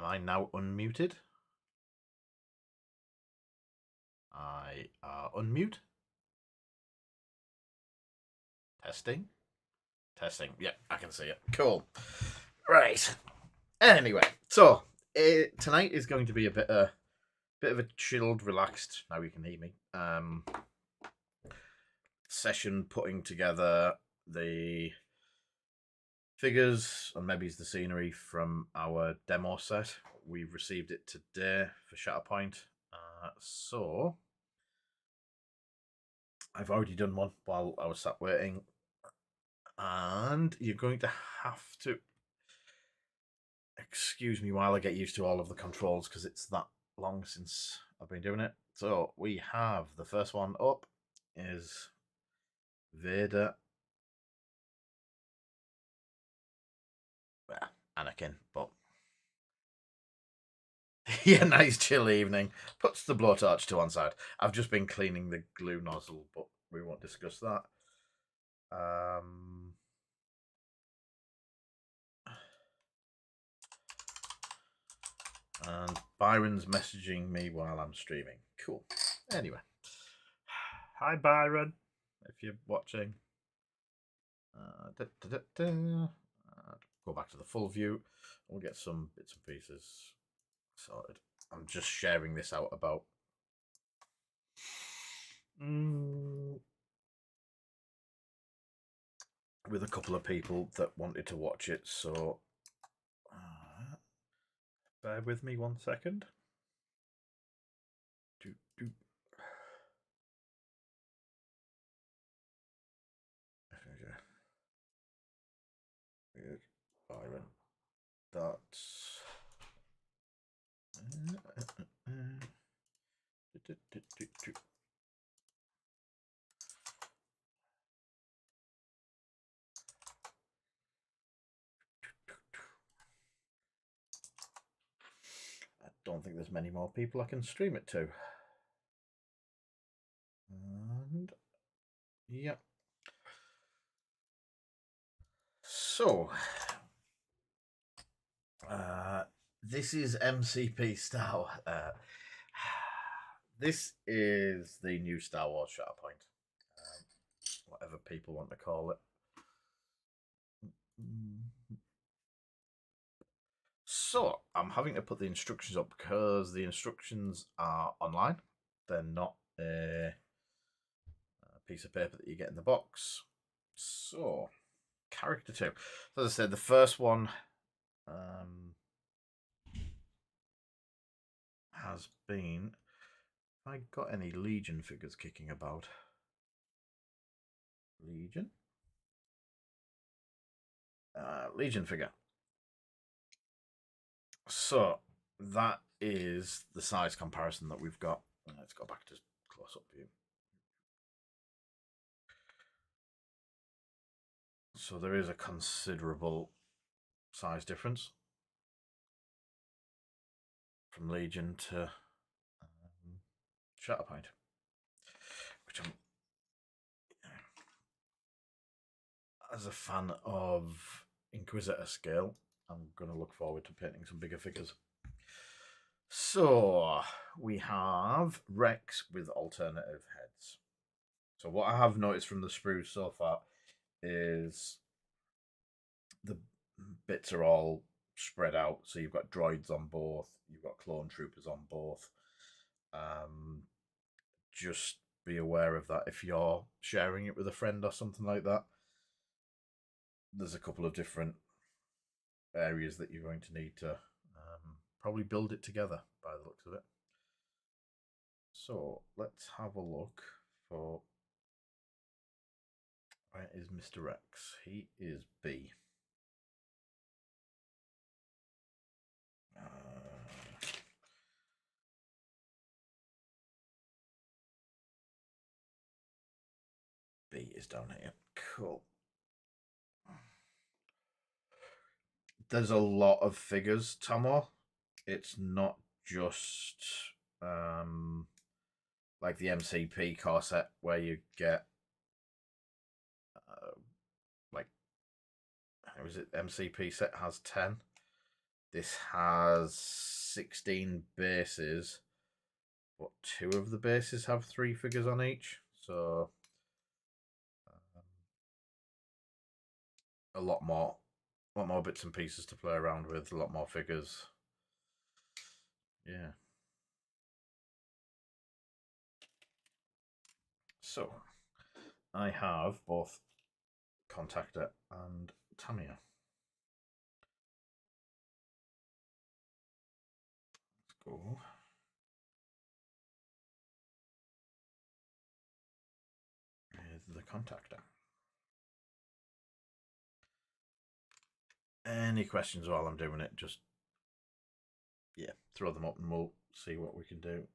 I now unmuted? I unmute. Testing. Testing. Yeah, I can see it. Cool. Right. Anyway, so tonight is going to be a bit of a chilled, relaxed. Now you can hear me. Session putting together the figures and maybe the scenery from our demo set. We've received it today for Shatterpoint. So I've already done one while I was sat waiting. And you're going to have to excuse me while I get used to all of the controls because it's that long since I've been doing it. So we have the first one up is Vader. Well, Anakin, but yeah, nice chill evening. Puts the blowtorch to one side. I've just been cleaning the glue nozzle, but we won't discuss that. And Byron's messaging me while I'm streaming. Cool. Anyway. Hi, Byron, if you're watching. Go back to the full view. We'll get some bits and pieces sorted. I'm just sharing this out about with a couple of people that wanted to watch it, so bear with me 1 second. Byron. That's I don't think there's many more people I can stream it to. And yeah. So this is MCP Star. This is the new Star Wars Shatterpoint, whatever people want to call it. So I'm having to put the instructions up because the instructions are online. They're not a piece of paper that you get in the box. So character 2. As I said, the first one has been. Have I got any Legion figures kicking about? Legion? Legion figure. So that is the size comparison that we've got. Let's go back to close-up view. So there is a considerable size difference from Legion to Shatterpoint, which I'm, as a fan of Inquisitor scale, I'm going to look forward to painting some bigger figures. So we have Rex with alternative heads. So what I have noticed from the sprues so far is the bits are all spread out. So you've got droids on both, you've got clone troopers on both. Just be aware of that if you're sharing it with a friend or something like that. There's a couple of different areas that you're going to need to probably build it together by the looks of it. So let's have a look for, where is Mr. X? He is B. B is down here. Cool. There's a lot of figures, Tomo. It's not just like the MCP car set where you get like, was it MCP set has 10. This has 16 bases, but 2 of the bases have 3 figures on each, so a lot more bits and pieces to play around with, a lot more figures. Yeah. So, I have both Contactor and Tamiya. Let's go. With the Contactor. Any questions while I'm doing it, just, yeah, throw them up and we'll see what we can do.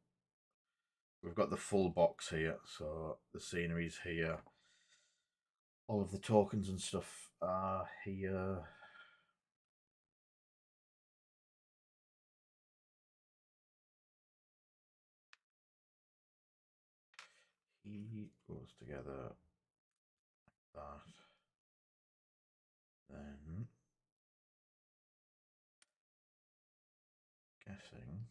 We've got the full box here, so the scenery's here. All of the tokens and stuff are here. He goes together like that. Then, guessing.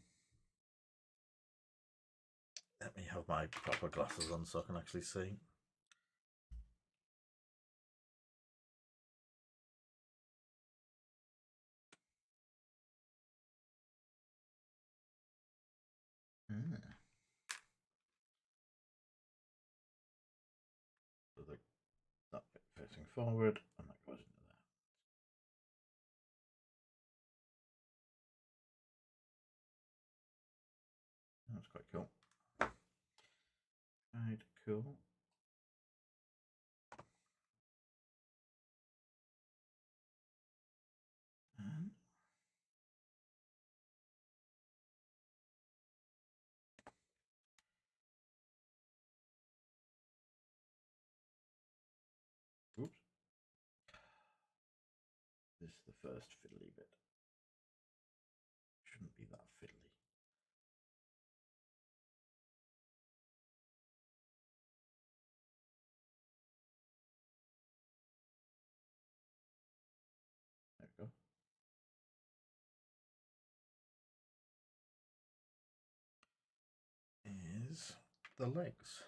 Let me have my proper glasses on so I can actually see. So that bit facing forward, and that goes into there. That's quite cool. Right, cool. And oops. This is the first fiddly bit. Shouldn't be that fiddly. There we go. Is the legs.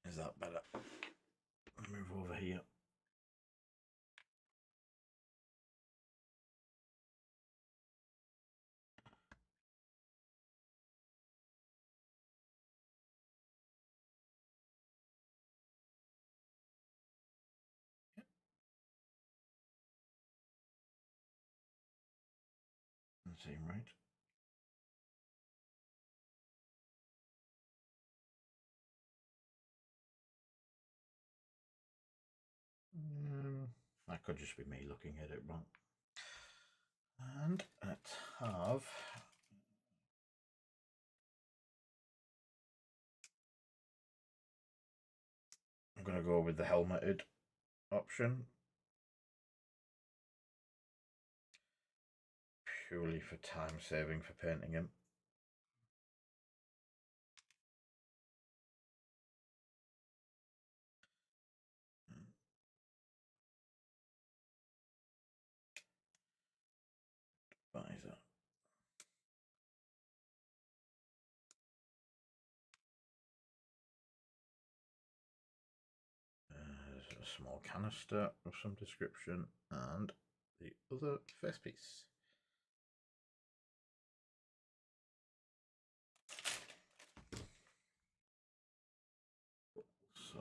Is that better? Move over here. Seem right. That could just be me looking at it wrong. And let's have I'm going to go with the helmeted option. Purely for time saving for painting him. Visor. There's a small canister of some description and the other face piece. So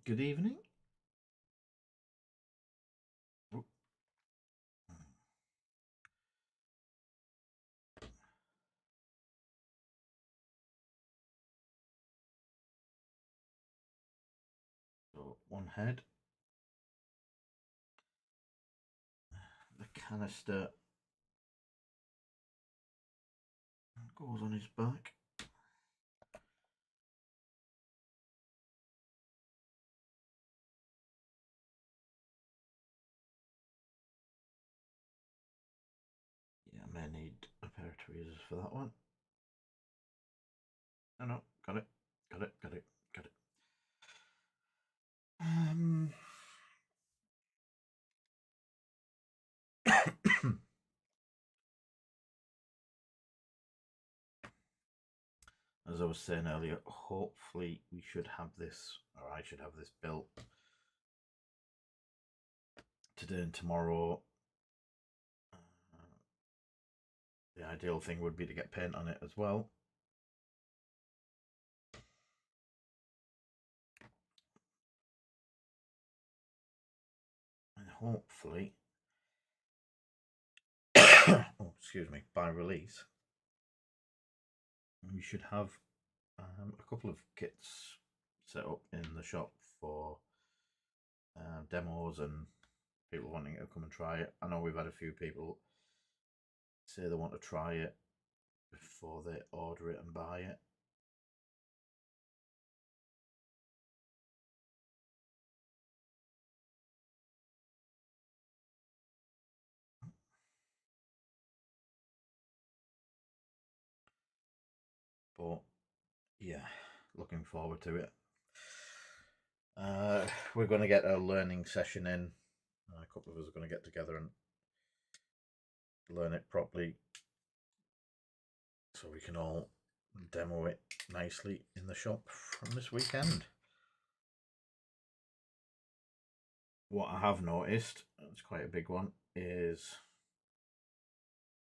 good evening. So one head. The canister goes on his back. tweezers for that one. No, got it. As I was saying earlier, hopefully we should have this, or I should have this built today and tomorrow. The ideal thing would be to get paint on it as well. And hopefully, oh, excuse me, by release, we should have a couple of kits set up in the shop for demos and people wanting to come and try it. I know we've had a few people say they want to try it before they order it and buy it. But yeah, looking forward to it. We're going to get a learning session in. A couple of us are going to get together and learn it properly so we can all demo it nicely in the shop from this weekend. What I have noticed, it's quite a big one, is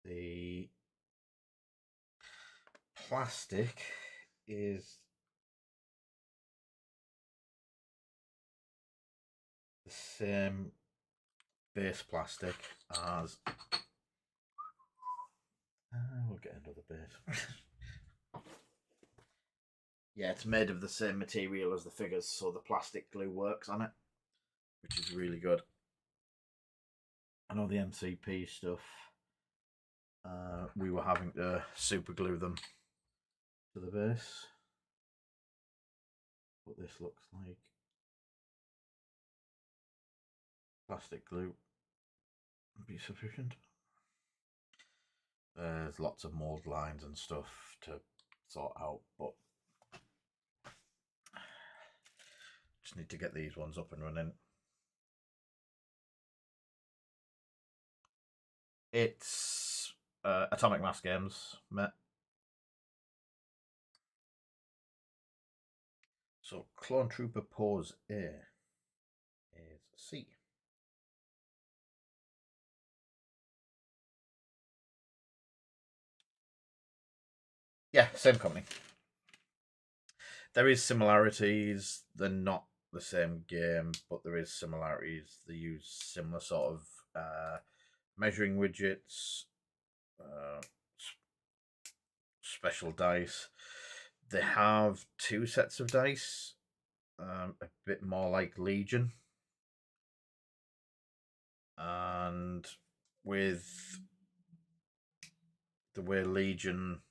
the plastic is the same base plastic as we'll get another base. Yeah, it's made of the same material as the figures, so the plastic glue works on it, which is really good. I know the MCP stuff, we were having to super glue them to the base, but this looks like plastic glue would be sufficient. There's lots of mold lines and stuff to sort out, but just need to get these ones up and running. It's Atomic Mass Games, mate. So Clone Trooper Pose A is C. Yeah, same company. There is similarities. They're not the same game, but there is similarities. They use similar sort of measuring widgets, special dice. They have two sets of dice, a bit more like Legion, and with the way Legion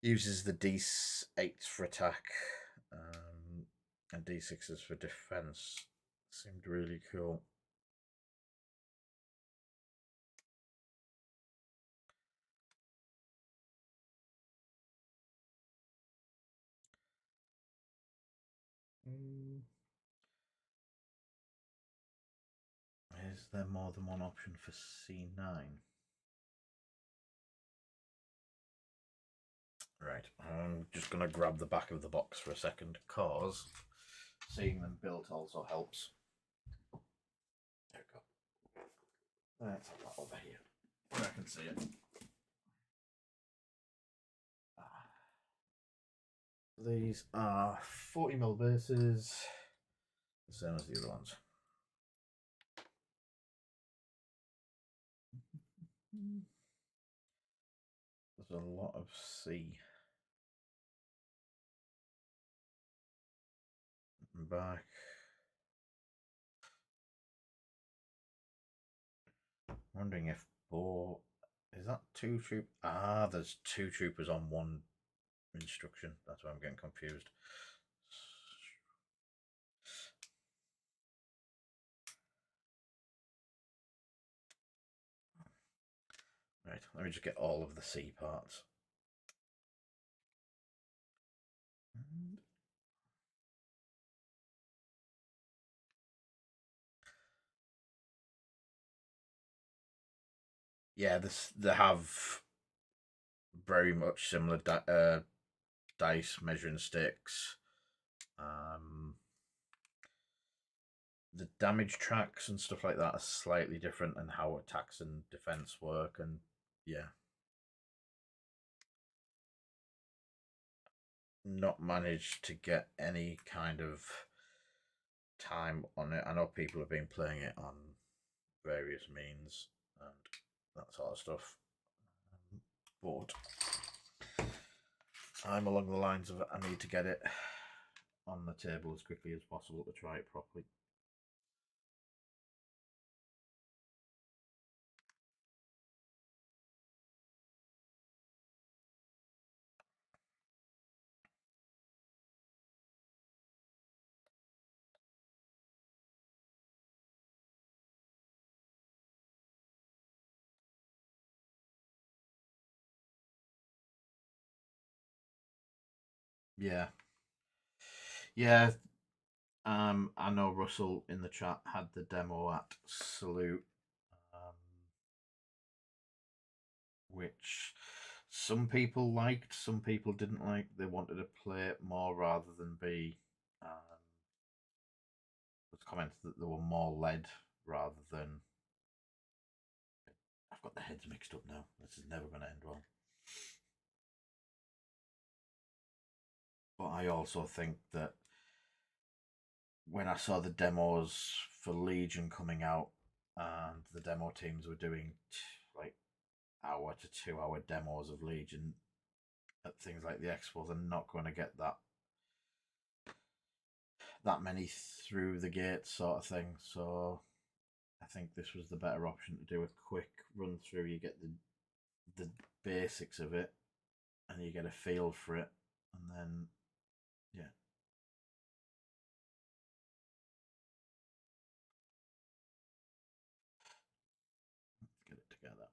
uses the D8s for attack and D6s for defense, seemed really cool. Is there more than one option for C9? Right, I'm just going to grab the back of the box for a second, because seeing them built also helps. There we go. Let's have that over here, where I can see it. These are 40mm bases, the same as the other ones. There's a lot of C. Back. Wondering if Bo is that two troop? Ah, there's two troopers on one instruction. That's why I'm getting confused. Right, let me just get all of the C parts. Yeah, they have very much similar dice measuring sticks. The damage tracks and stuff like that are slightly different, and how attacks and defense work, and yeah, not managed to get any kind of time on it. I know people have been playing it on various means and that sort of stuff, but I'm along the lines of I need to get it on the table as quickly as possible to try it properly. Yeah, yeah. I know Russell in the chat had the demo at Salute, um, which some people liked, some people didn't like. They wanted to play it more rather than be. Was comments that they were more led rather than. I've got the heads mixed up now. This is never going to end well. But I also think that when I saw the demos for Legion coming out and the demo teams were doing like hour to 2 hour demos of Legion at things like the Expo, they're not going to get that many through the gate sort of thing. So I think this was the better option to do a quick run through. You get the basics of it and you get a feel for it, and then yeah. Let's get it together.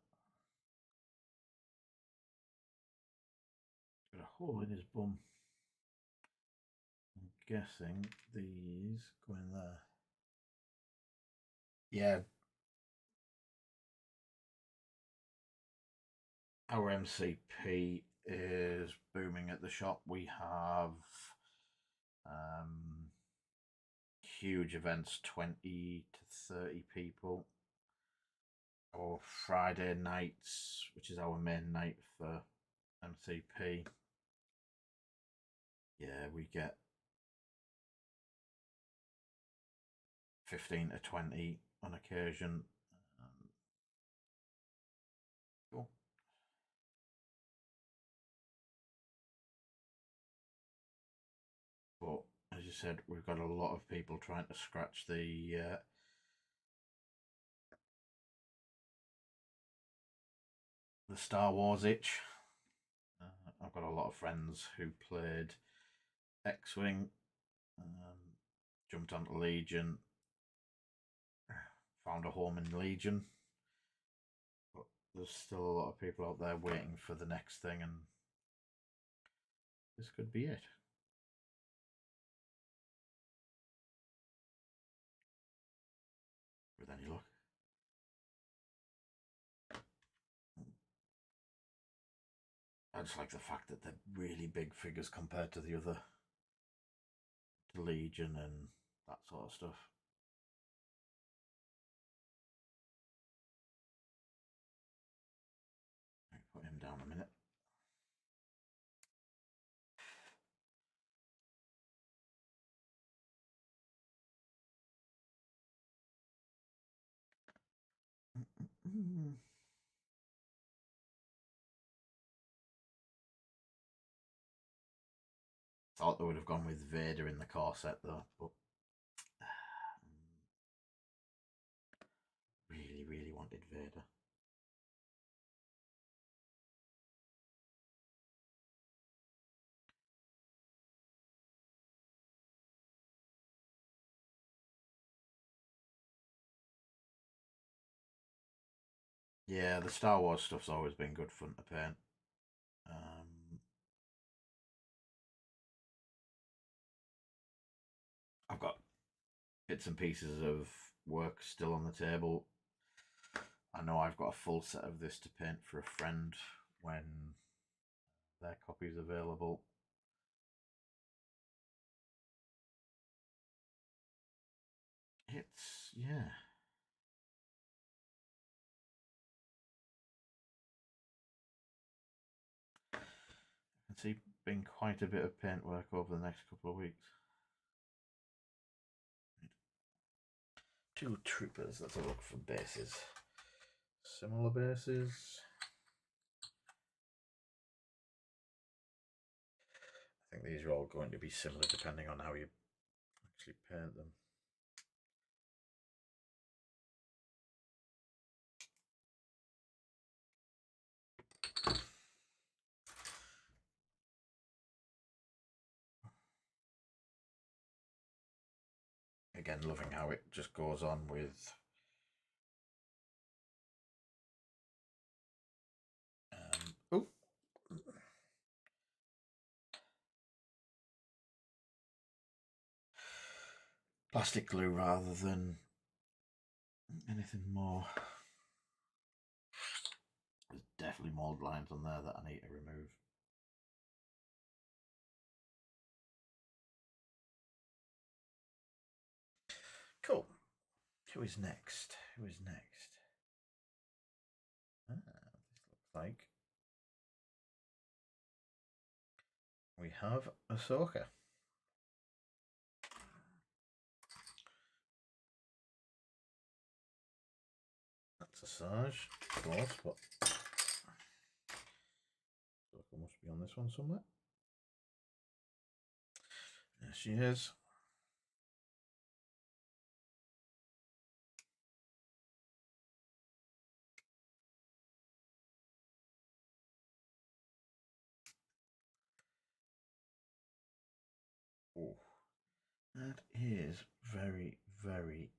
Got a hole in his bum. I'm guessing these go in there. Yeah. Our MCP is booming at the shop. We have huge events, 20 to 30 people. Our Friday nights, which is our main night for MCP, yeah, we get 15 to 20 on occasion. Cool. But as you said, we've got a lot of people trying to scratch the Star Wars itch. I've got a lot of friends who played X-Wing, jumped onto Legion, found a home in Legion, but there's still a lot of people out there waiting for the next thing, and this could be it. With any luck. I just like the fact that they're really big figures compared to the other Legion and that sort of stuff. Put him down a minute. Thought they would have gone with Vader in the core set though, but really wanted Vader. Yeah, the Star Wars stuff's always been good fun to paint. I've got bits and pieces of work still on the table. I know I've got a full set of this to paint for a friend when their copy's available. It's, yeah. I can see being quite a bit of paint work over the next couple of weeks. Two troopers, let's have a look for bases. Similar bases. I think these are all going to be similar depending on how you actually paint them. Again, loving how it just goes on with oh, plastic glue rather than anything more. There's definitely mold lines on there that I need to remove. Cool. Who is next? Who is next? This looks like we have Ahsoka. That's Asajj, of course, but Ahsoka must be on this one somewhere. There she is. Oh, that is very, very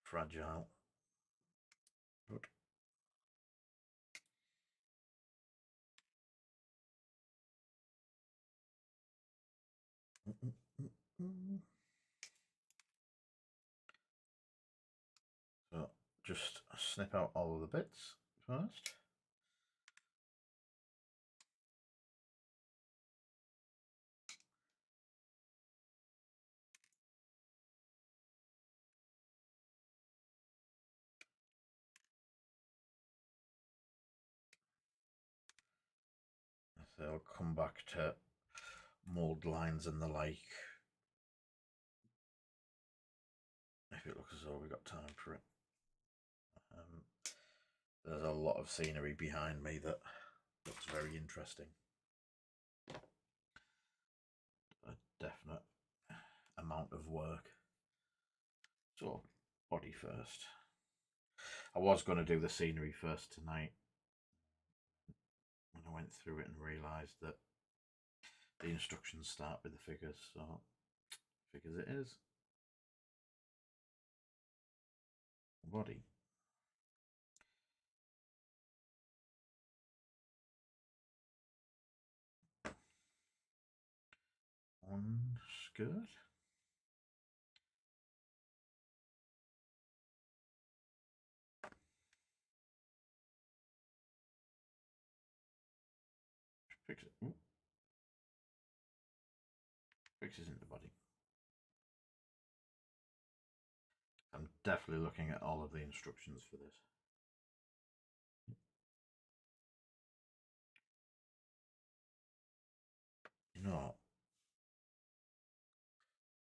fragile. But so just snip out all of the bits first. So I'll come back to mold lines and the like if it looks as though we've got time for it. There's a lot of scenery behind me that looks very interesting. A definite amount of work. So, body first. I was going to do the scenery first tonight when I went through it and realised that the instructions start with the figures, so figures it is. Body. One skirt. Fix it. Ooh. Fixes into body. I'm definitely looking at all of the instructions for this. You know what?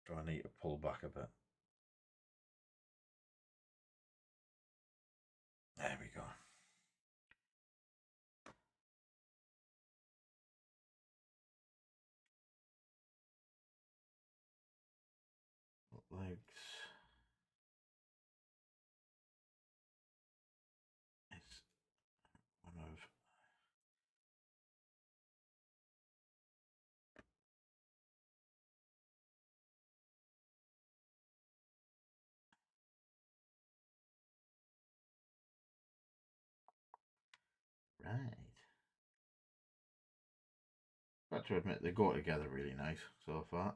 Do I need to pull back a bit? There we go. Legs. It's one of Right. Got to admit, they go together really nice so far.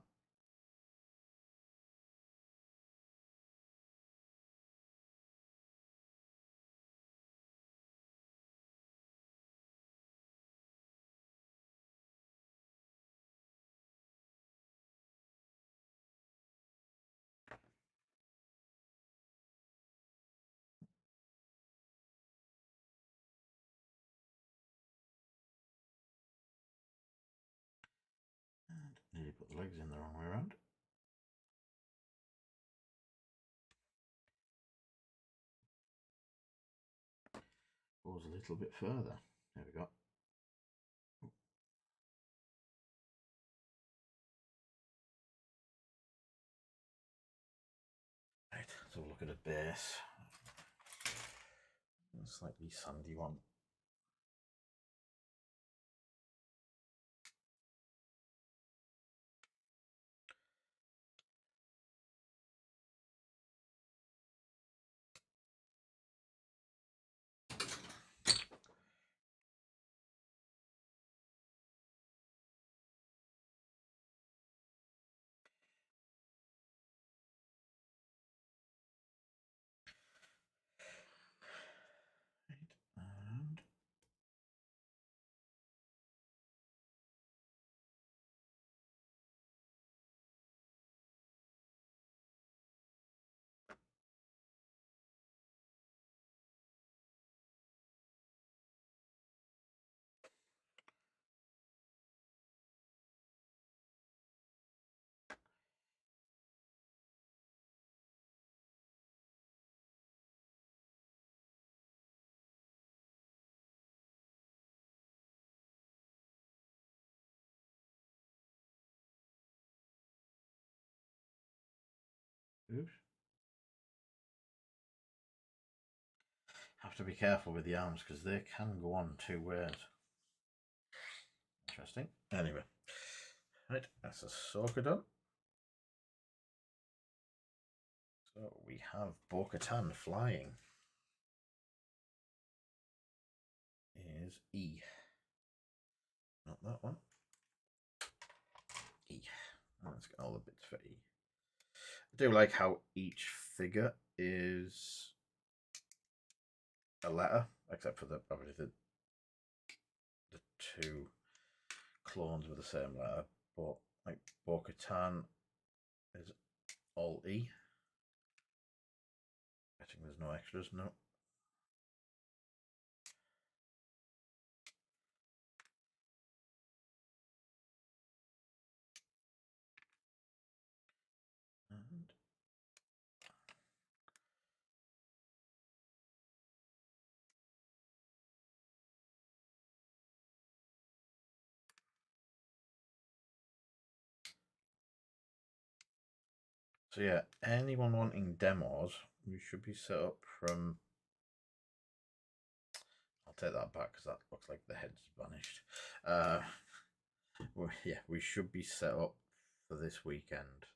And nearly put the legs in the wrong way around. Goes a little bit further. There we go. Right, so we'll look at a base. A slightly sandy one. And oops. Have to be careful with the arms because they can go on two ways. Interesting. Anyway, right, that's a Ahsoka done. So we have Bo-Katan flying. Is E. Not that one. E. Let's get all the bits for E. I do like how each figure is a letter, except for the obviously the two clones with the same letter. But like Bo-Katan is all E. I think there's no extras, no. And so yeah, anyone wanting demos, we should be set up from. I'll take that back because that looks like the head's vanished. Well, yeah, we should be set up for this weekend.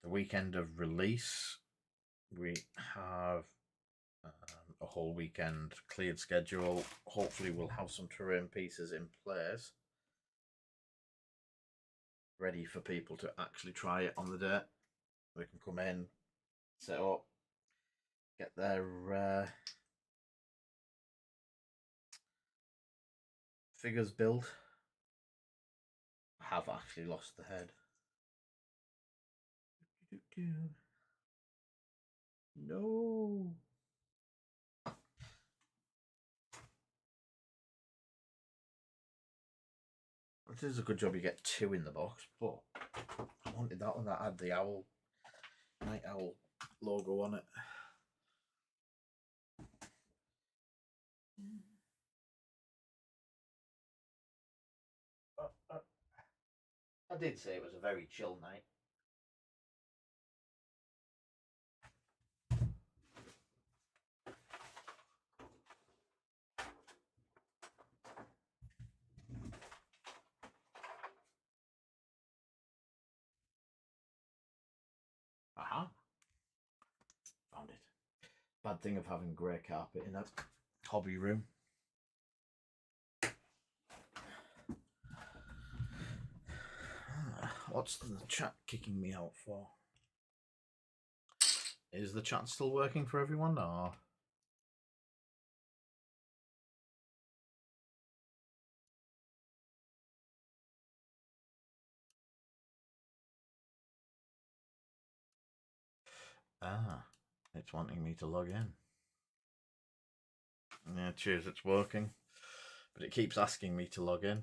The weekend of release, we have a whole weekend cleared schedule. Hopefully, we'll have some terrain pieces in place ready for people to actually try it on the day. They can come in, set up, get their figures built. I have actually lost the head. No. It is a good job you get two in the box, but I wanted that one that had the owl, night owl logo on it. I did say it was a very chill night. Aha. Found it. Bad thing of having grey carpet in it. hobby room. What's the chat kicking me out for? Is the chat still working for everyone, or? Ah, it's wanting me to log in. Yeah, cheers, it's working. But it keeps asking me to log in.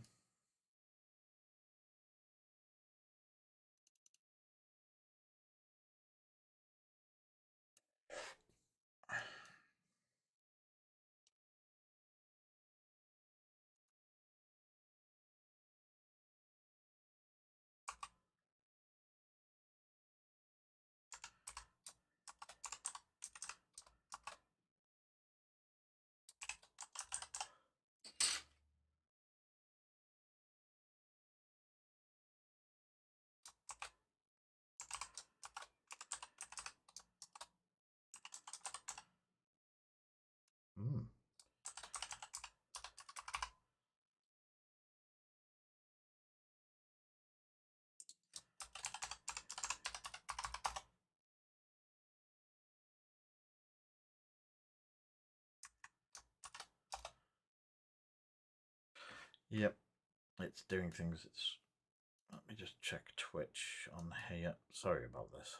Hmm. Yep, it's doing things. Let me just check Twitch on here. Sorry about this.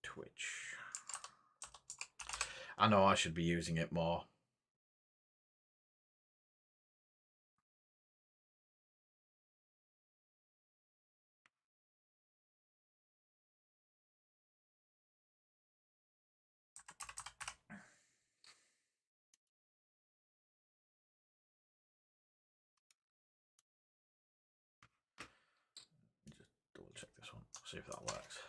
Twitch. I know I should be using it more. Just double check this one, see if that works.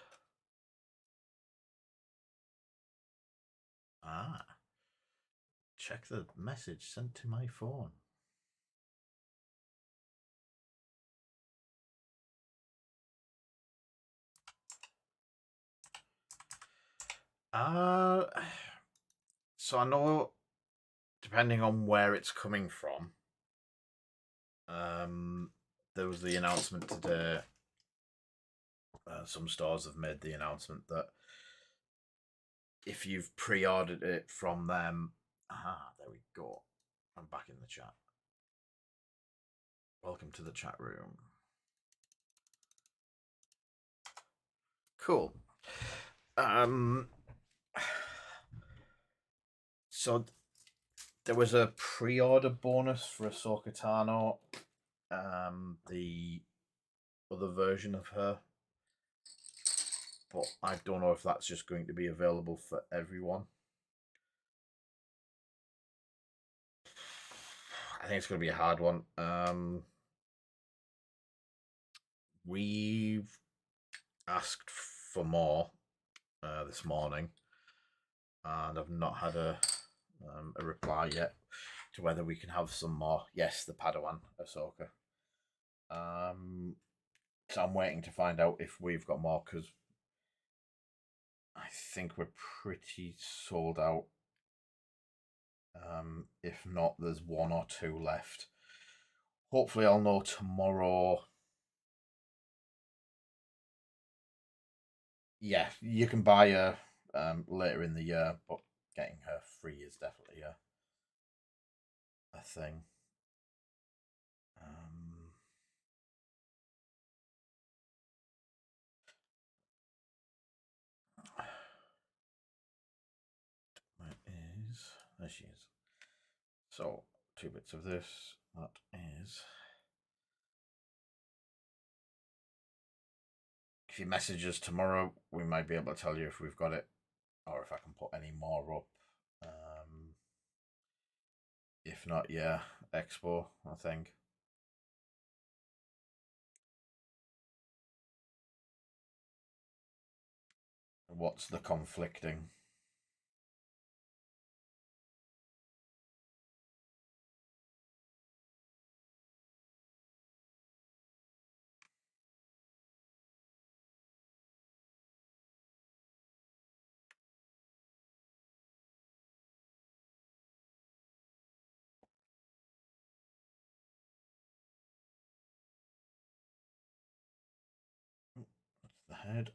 Ah, check the message sent to my phone. So I know, depending on where it's coming from, there was the announcement today. Some stores have made the announcement that if you've pre-ordered it from them, there we go. I'm back in the chat. Welcome to the chat room. Cool. So there was a pre-order bonus for Ahsoka Tano, the other version of her, but I don't know if that's just going to be available for everyone. I think it's going to be a hard one. We've asked for more this morning, and I've not had a reply yet to whether we can have some more. Yes, the Padawan Ahsoka. So I'm waiting to find out if we've got more, because I think we're pretty sold out. If not, there's one or two left. Hopefully I'll know tomorrow. Yeah, you can buy her later in the year, but getting her free is definitely a thing. Where is... There she is. So, 2 bits of this. That is... If you message us tomorrow, we might be able to tell you if we've got it, or if I can put any more up. If not, yeah, Expo, I think. What's the conflicting? head.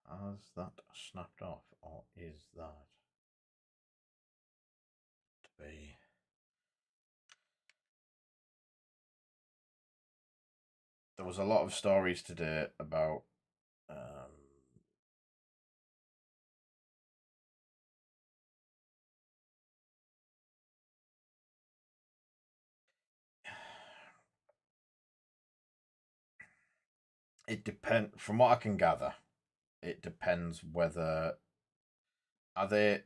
Has that snapped off, or is that to be? There was a lot of stories today about it depends. From what I can gather, it depends whether are they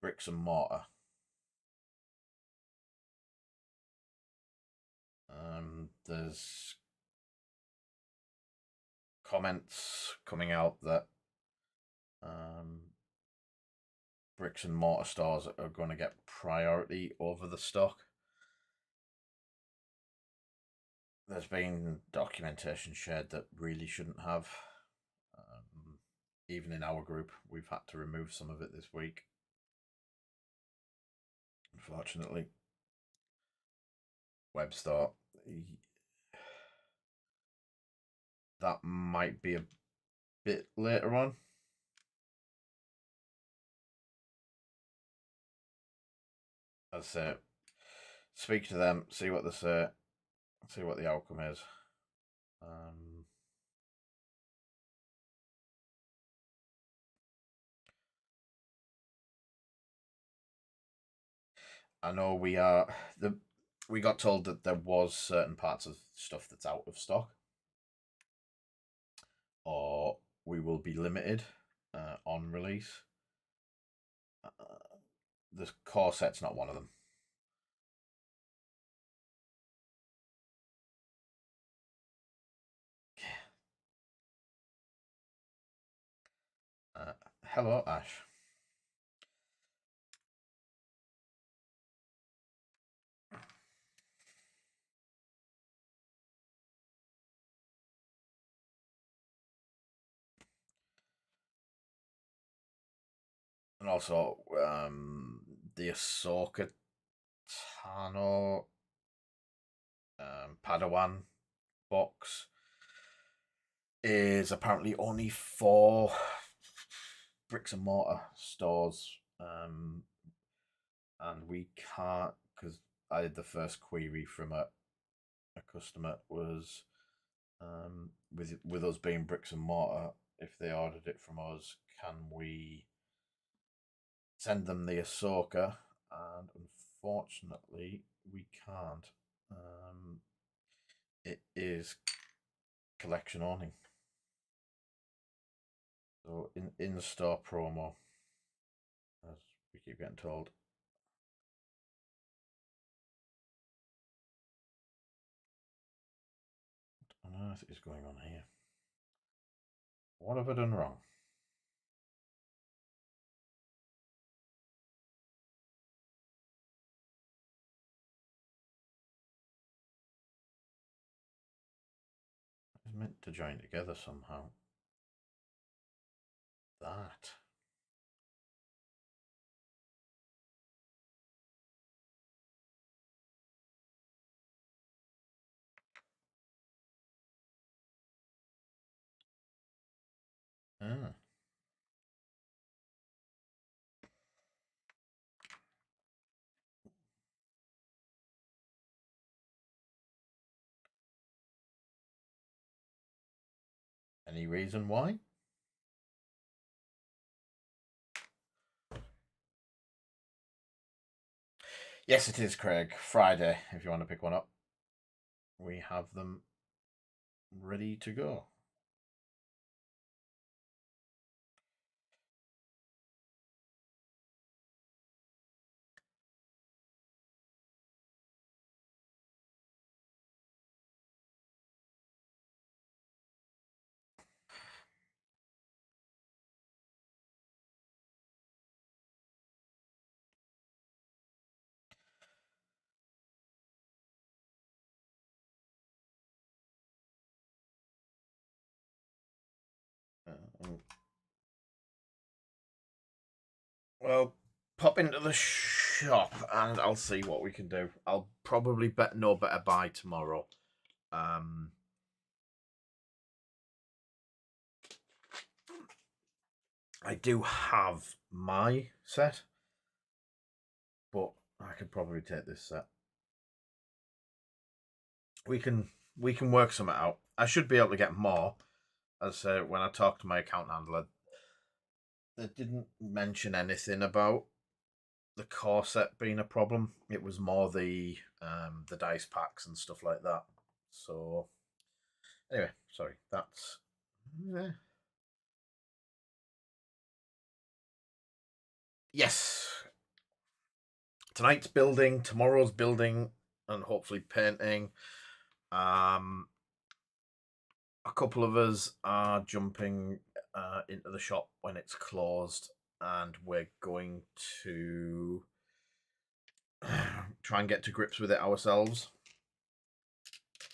bricks and mortar. There's comments coming out that bricks and mortar stores are going to get priority over the stock. There's been documentation shared that really shouldn't have. Even in our group, we've had to remove some of it this week. Unfortunately, web store. That might be a bit later on. I'd say speak to them, see what they say, see what the outcome is. I know we got told that there was certain parts of stuff that's out of stock, or we will be limited on release. The core set's not one of them. Hello, Ash. And also, the Ahsoka Tano Padawan box is apparently only for bricks and mortar stores, and we can't, because I had the first query from a customer was with us being bricks and mortar, if they ordered it from us, can we send them the Ahsoka? And unfortunately, we can't. It is collection only. So in store promo, as we keep getting told. What on earth is going on here? What have I done wrong? It's meant to join together somehow. That. Ah. Any reason why? Yes, it is, Craig. Friday, if you want to pick one up. We have them ready to go. Well, pop into the shop and I'll see what we can do. I'll probably know better by tomorrow. I do have my set, but I could probably take this set. We can work something out. I should be able to get more. As when I talked to my account handler, they didn't mention anything about the core set being a problem. It was more the dice packs and stuff like that. So anyway, sorry, that's yes. Tonight's building, tomorrow's building, and hopefully painting. A couple of us are jumping into the shop when it's closed, and we're going to try and get to grips with it ourselves.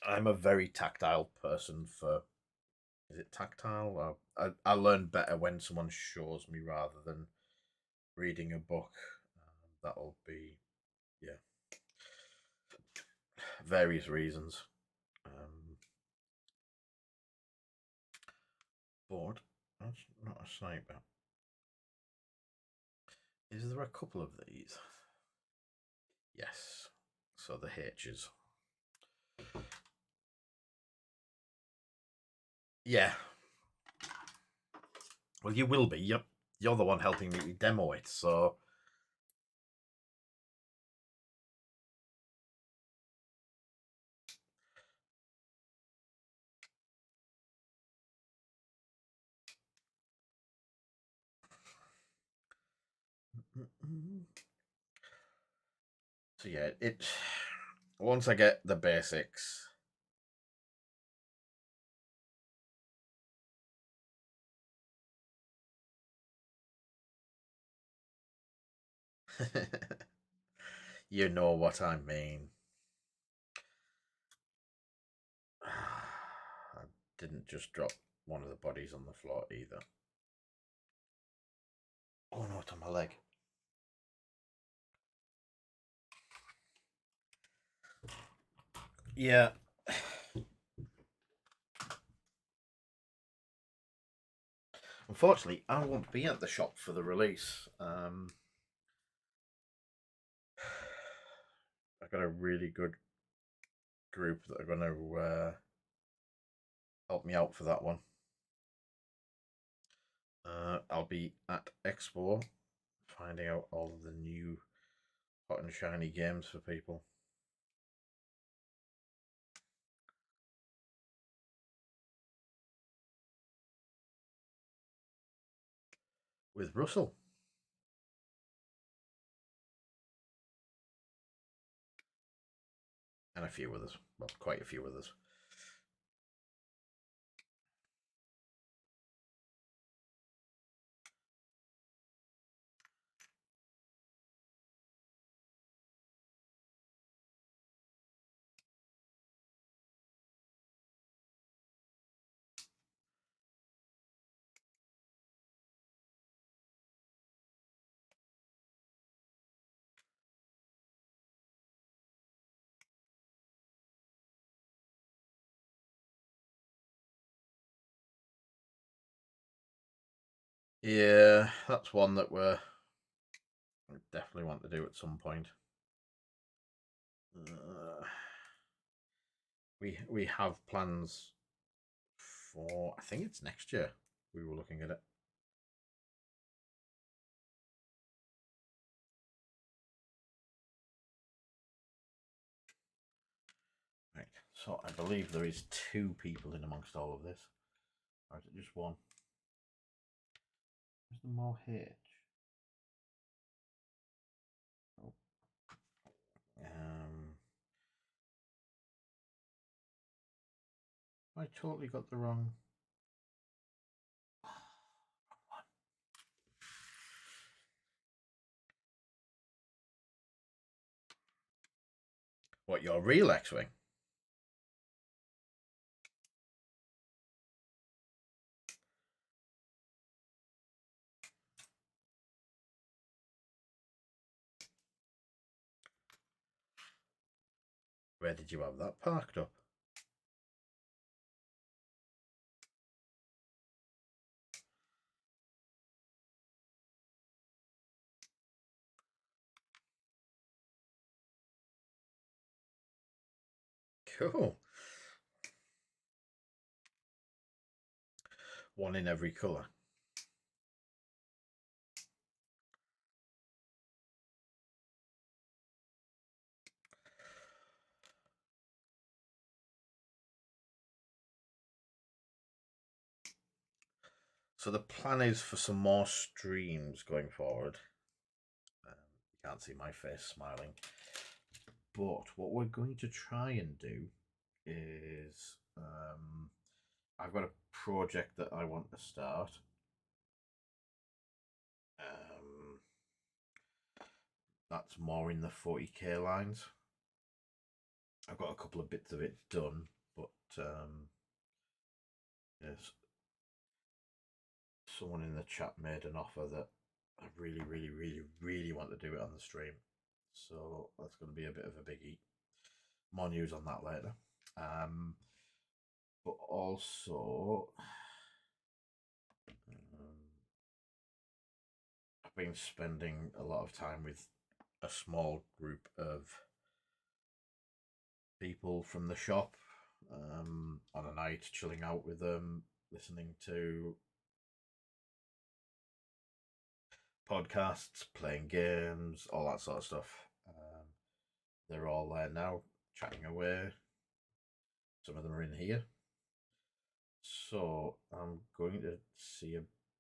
I'm a very tactile person for. Is it tactile? I learn better when someone shows me rather than reading a book. That'll be, yeah, various reasons. Board. That's not a sniper. Is there a couple of these? Yes. So the H's. Yeah. Well, you will be. You're the one helping me demo it, so. So yeah, it. Once I get the basics. You know what I mean. I didn't just drop one of the bodies on the floor either. Oh no, it's on my leg. Yeah. Unfortunately, I won't be at the shop for the release. I got a really good group that are going to help me out for that one. I'll be at Expo finding out all of the new hot and shiny games for people. With Russell. And a few others. Well, quite a few others. Yeah, that's one that we definitely want to do at some point. We have plans for, I think it's next year. We were looking at it. Right, so I believe there is 2 people in amongst all of this. Or is it just one? Is there more H? Oh. I totally got the wrong. What, your real X-Wing? Where did you have that parked up? Cool. One in every colour. So the plan is for some more streams going forward. You can't see my face smiling. But what we're going to try and do is I've got a project that I want to start. That's more in the 40k lines. I've got a couple of bits of it done, but yes, someone in the chat made an offer that I really want to do it on the stream. So that's going to be a bit of a biggie. More news on that later. But also, I've been spending a lot of time with a small group of people from the shop on a night, chilling out with them, listening to podcasts, playing games, all that sort of stuff. They're all there now, chatting away. Some of them are in here. So I'm going to see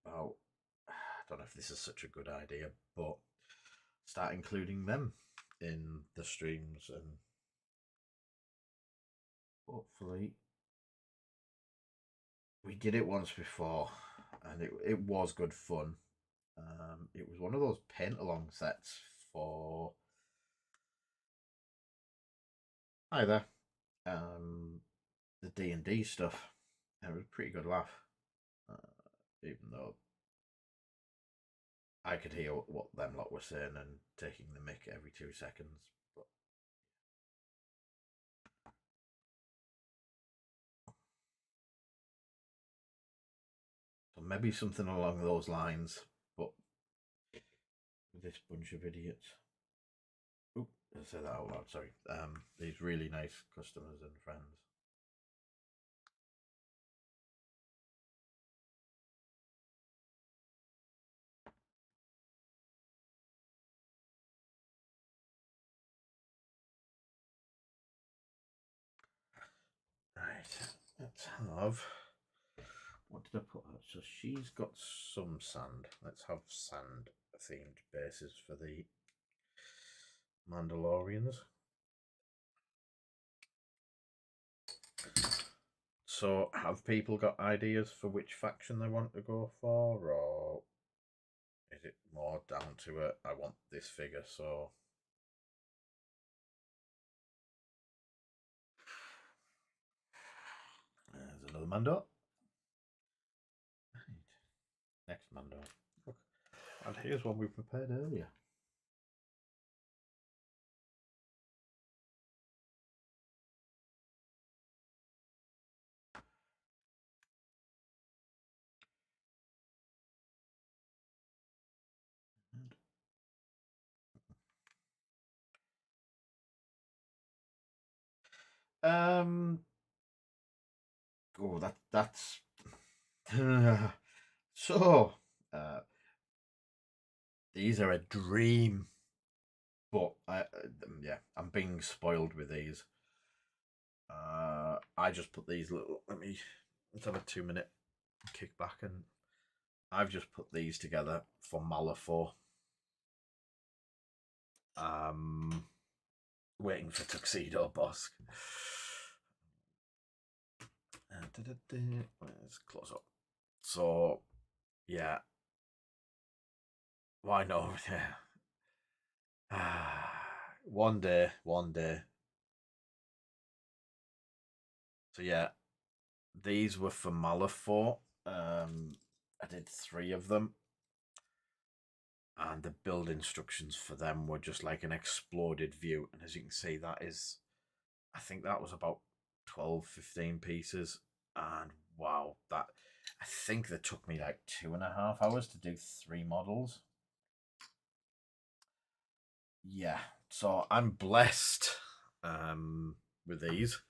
about, I don't know if this is such a good idea, but start including them in the streams, and hopefully we did it once before and it was good fun. It was one of those paint along sets for either the D&D stuff, and it was a pretty good laugh, even though I could hear what them lot were saying and taking the mick every 2 seconds. But so maybe something along those lines, but with this bunch of idiots. Oop, I say that out loud, sorry. These really nice customers and friends. Right, let's have. What did I put out? So she's got some sand. Let's have sand themed bases for the Mandalorians. So have people got ideas for which faction they want to go for, or is it more down to it? I want this figure, so there's another Mando. Right. Next Mando. Look, and here's one we prepared earlier. Oh, that's so. These are a dream, but yeah, I'm being spoiled with these. I just put these little. Let's have a 2-minute kick back, and I've just put these together for Malifaux. Waiting for Tuxedo Bosk. Let's close up. So, yeah. Why not? Yeah. One day. So, yeah. These were for Malifaux. I did 3 of them. And the build instructions for them were just like an exploded view. And as you can see, that is I think that was about 12, 15 pieces. And wow, that I think that took me like 2.5 hours to do 3 models. Yeah, so I'm blessed with these.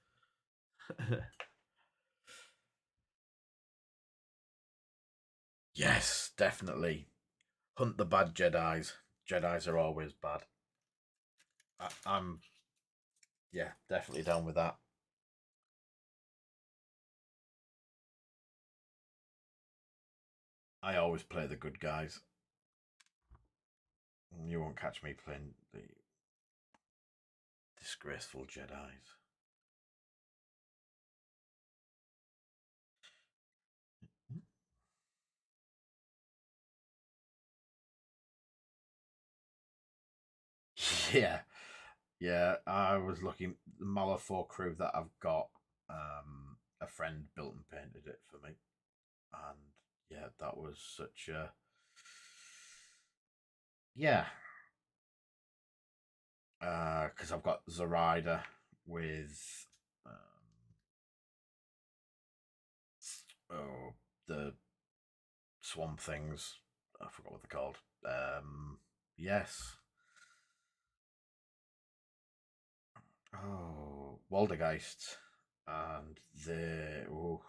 Yes, definitely. Hunt the bad Jedis. Jedis are always bad. I'm, yeah, definitely down with that. I always play the good guys. You won't catch me playing the disgraceful Jedis. Yeah, yeah. I was looking the Malifaux crew that I've got. A friend built and painted it for me, and yeah, that was such a yeah. Because I've got Zoraida with oh the swamp things. I forgot what they're called. Yes. Oh, Waldergeist, and the oh,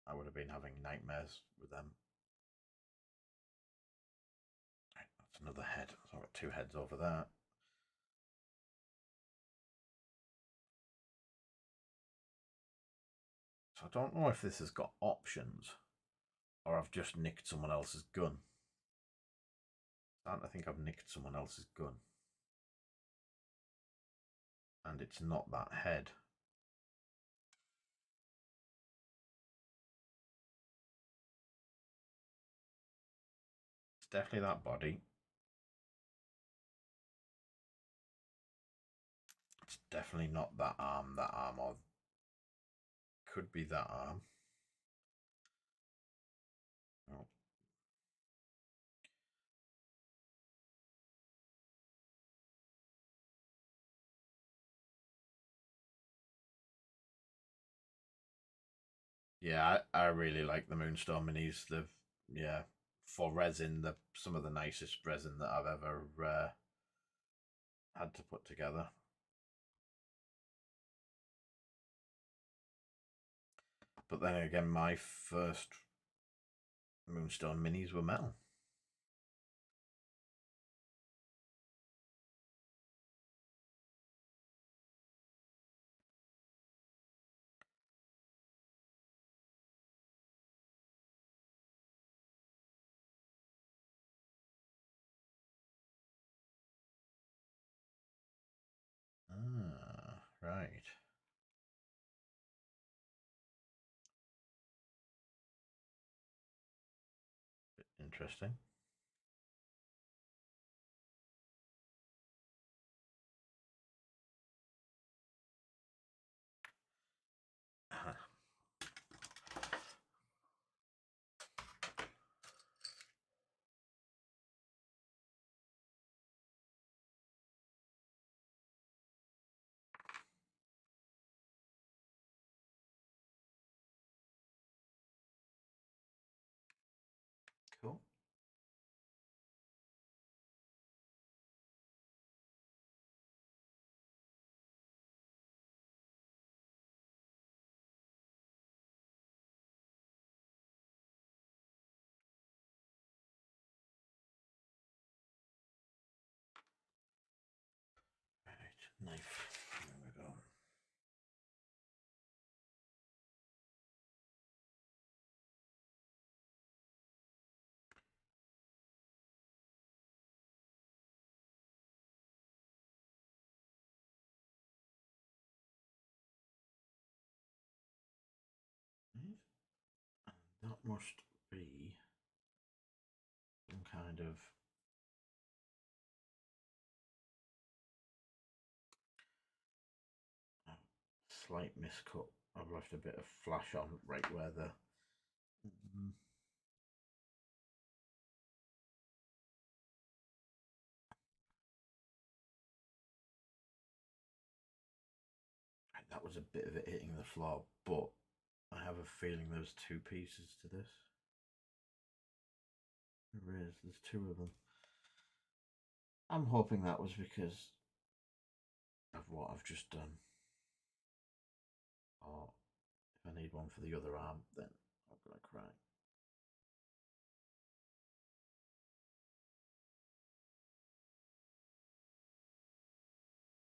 I would have been having nightmares with them. Right, that's another head. So I've got 2 heads over there. So I don't know if this has got options or I've just nicked someone else's gun. I think I've nicked someone else's gun. And it's not that head. It's definitely that body. It's definitely not that arm. That arm, or could be that arm. Oh. Yeah, I really like the Moonstone minis. They've yeah, for resin, the some of the nicest resin that I've ever had to put together. But then again, my first Moonstone minis were metal. Ah, right. Interesting. Cool. Right, knife. There we go. Right. And that must be some kind of slight miscut. I've left a bit of flash on right where the that was a bit of it hitting the floor, but I have a feeling there's two pieces to this. There is, there's two of them. I'm hoping that was because of what I've just done. Or if I need one for the other arm, then I'm gonna cry.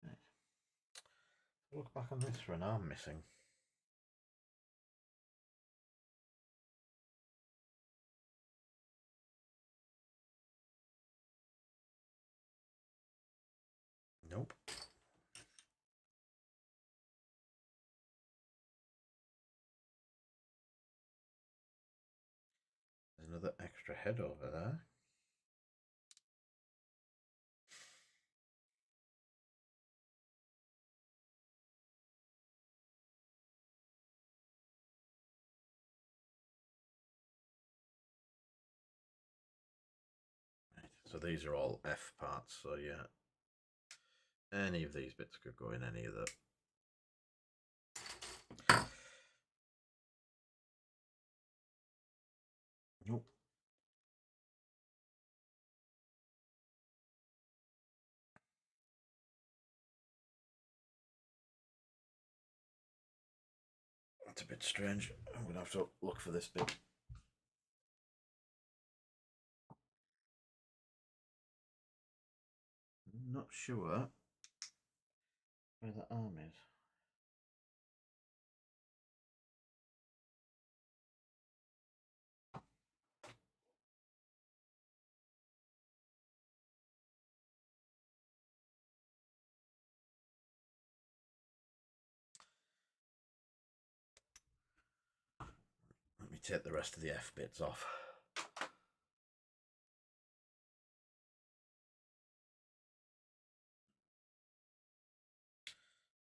Right. Look back on this for an arm missing. Nope. There's another extra head over there. Right. So these are all F parts, so yeah. Any of these bits could go in any of the. Nope. That's a bit strange. I'm going to have to look for this bit. I'm not sure where the arm is. Let me take the rest of the F bits off.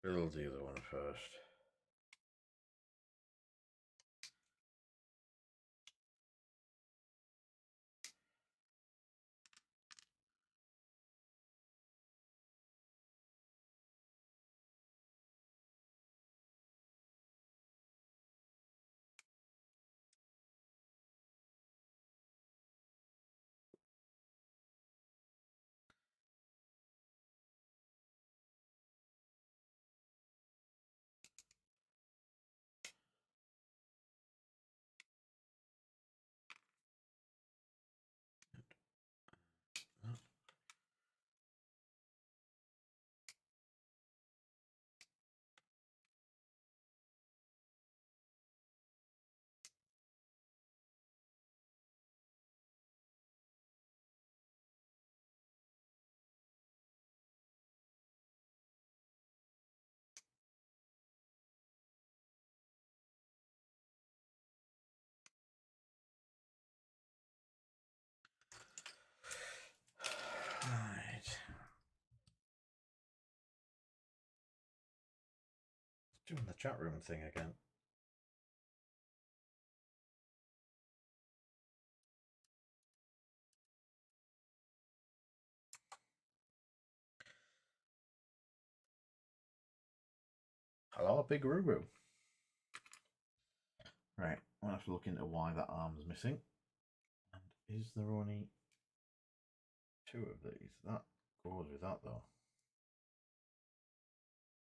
Build the other one first. Right. Doing the chat room thing again. Hello, Big Ruru. Right, I'll have to look into why that arm's missing. And is there only two of these? That goes with that though.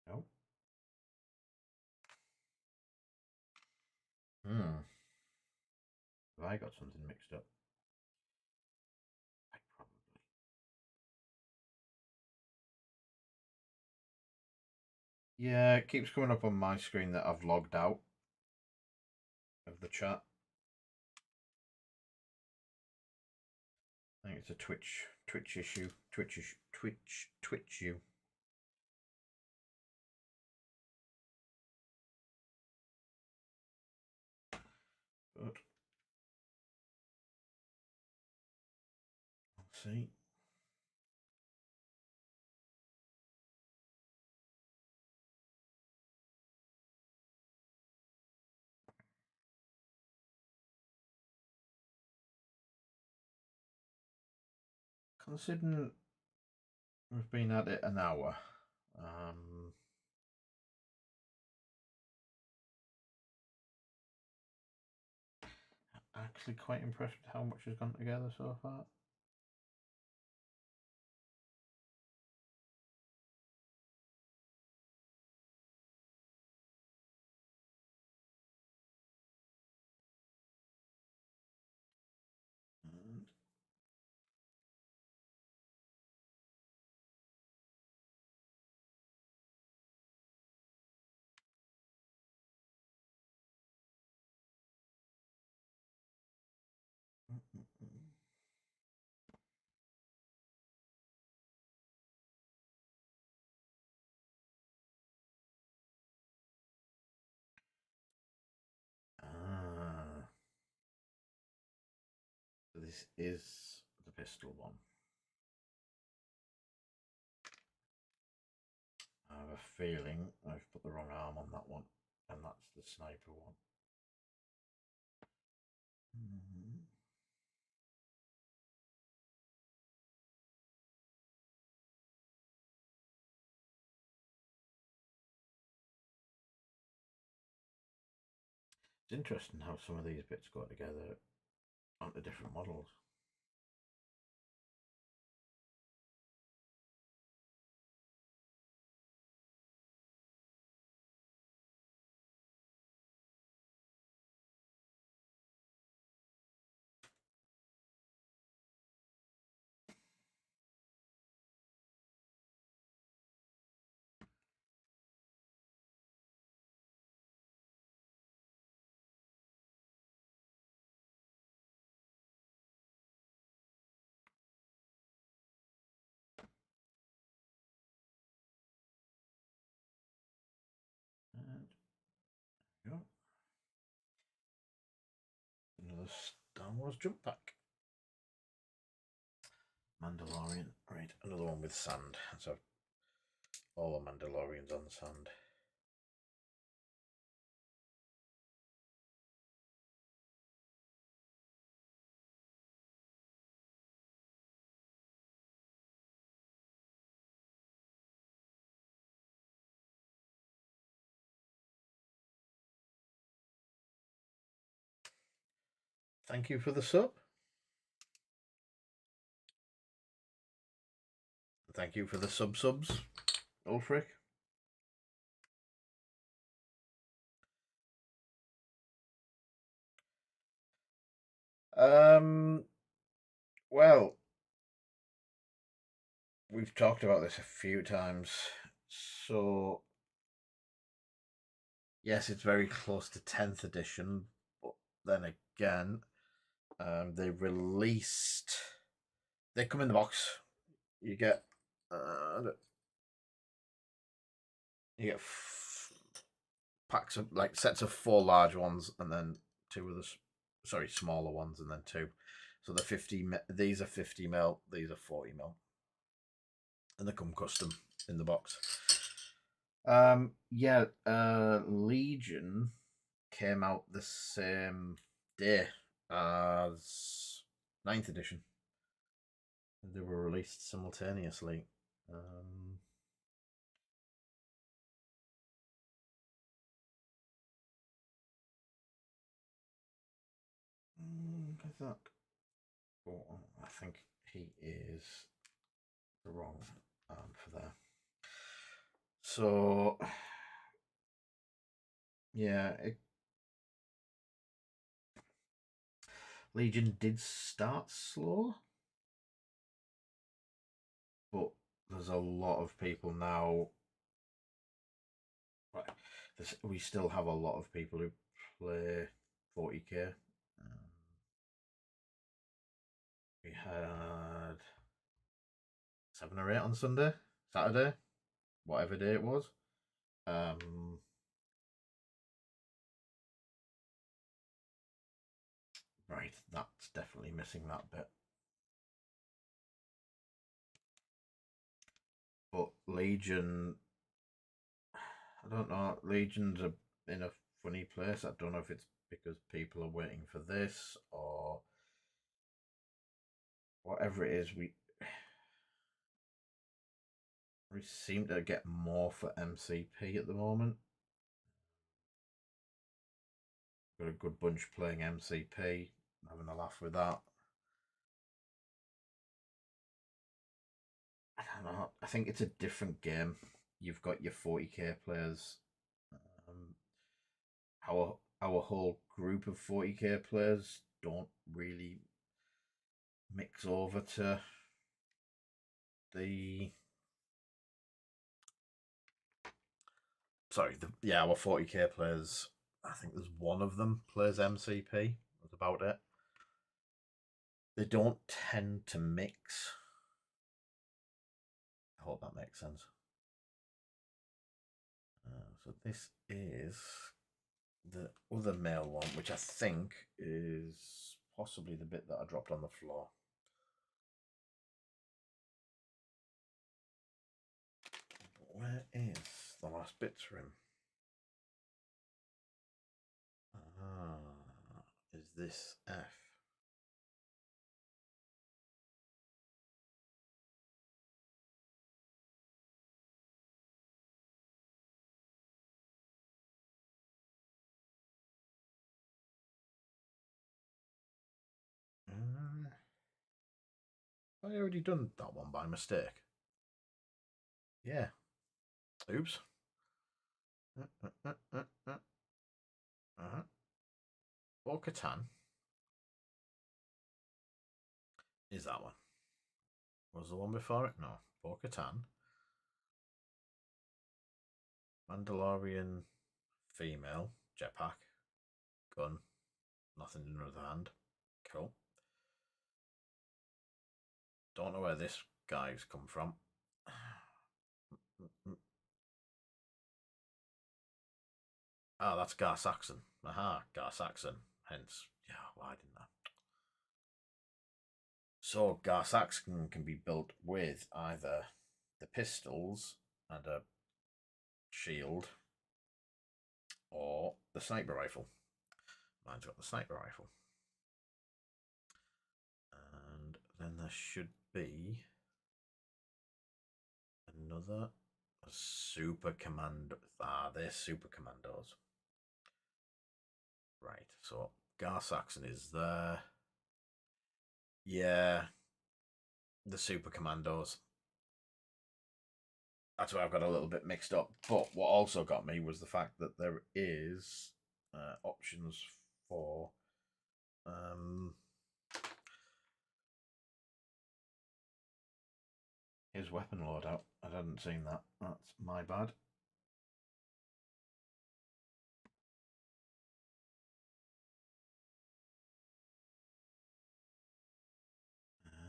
Nope. Have I got something mixed up? I probably. Yeah, it keeps coming up on my screen that I've logged out of the chat. I think it's a Twitch issue. Twitch you. But let's see. Considering we've been at it an hour, actually quite impressed with how much has gone together so far. And this is the pistol one. I have a feeling I've put the wrong arm on that one, and that's the sniper one. It's interesting how some of these bits go together onto different models. And there we go. Another Star Wars jump pack. Mandalorian. Right, another one with sand. So all the Mandalorians on sand. Thank you for the sub. Thank you for the subs, Ulfric. Well, we've talked about this a few times. So, yes, it's very close to 10th edition, but then again, they released. They come in the box. You get. You get packs of like sets of 4 large ones, and then 2 of the smaller ones, and then 2. So the 50. These are 50 mil. These are 40 mil, and they come custom in the box. Yeah. Legion came out the same day as 9th edition. They were released simultaneously. I think he is the wrong arm for there. So, yeah, Legion did start slow, but there's a lot of people now. Right, we still have a lot of people who play 40k. We had 7 or 8 on Saturday, whatever day it was. Right, that's definitely missing that bit. But Legion, I don't know. Legion's in a funny place. I don't know if it's because people are waiting for this or whatever it is. We seem to get more for MCP at the moment. Got a good bunch playing MCP. having a laugh with that. I don't know. I think it's a different game. You've got your 40k players. Um, our whole group of 40k players don't really mix over to the our 40k players. I think there's one of them plays MCP. That's about it. They don't tend to mix. I hope that makes sense. So this is the other male one, which I think is possibly the bit that I dropped on the floor. Where is the last bit for him? Is this F? I already done that one by mistake. Yeah. Oops. Bo-Katan is that one. Was the one before it? No. Bo-Katan. Mandalorian female. Jetpack. Gun. Nothing in another hand. Cool. Don't know where this guy's come from. Oh, that's Gar Saxon. Aha, Gar Saxon. Hence, yeah, why didn't I? So Gar Saxon can be built with either the pistols and a shield or the sniper rifle. Mine's got the sniper rifle. And then there should be another super commando. Ah, they're super commandos. Right, so Gar Saxon is there. Yeah, the super commandos. That's where I've got a little bit mixed up. But what also got me was the fact that there is options for his weapon loadout. I hadn't seen that. That's my bad.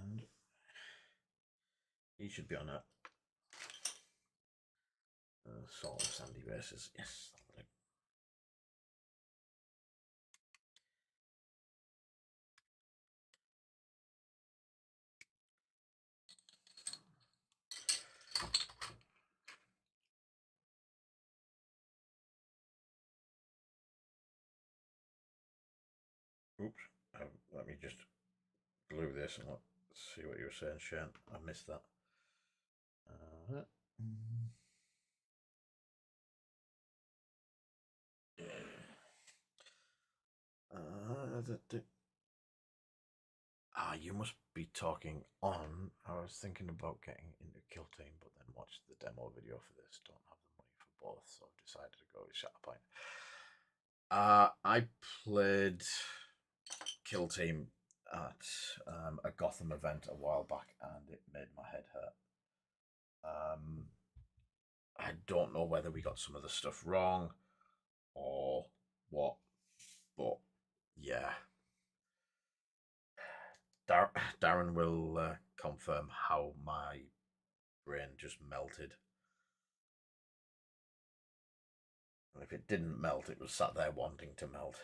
And he should be on a sort of sandy basis. Yes. Oops. Let me just glue this and let's see what you were saying, Shane. I missed that. You must be talking on. I was thinking about getting into Kill Team, but then watched the demo video for this. Don't have the money for both, so I've decided to go with Shatterpoint. I played Kill Team at a Gotham event a while back, and it made my head hurt. I don't know whether we got some of the stuff wrong or what, but yeah. Darren will confirm how my brain just melted. And if it didn't melt, it was sat there wanting to melt.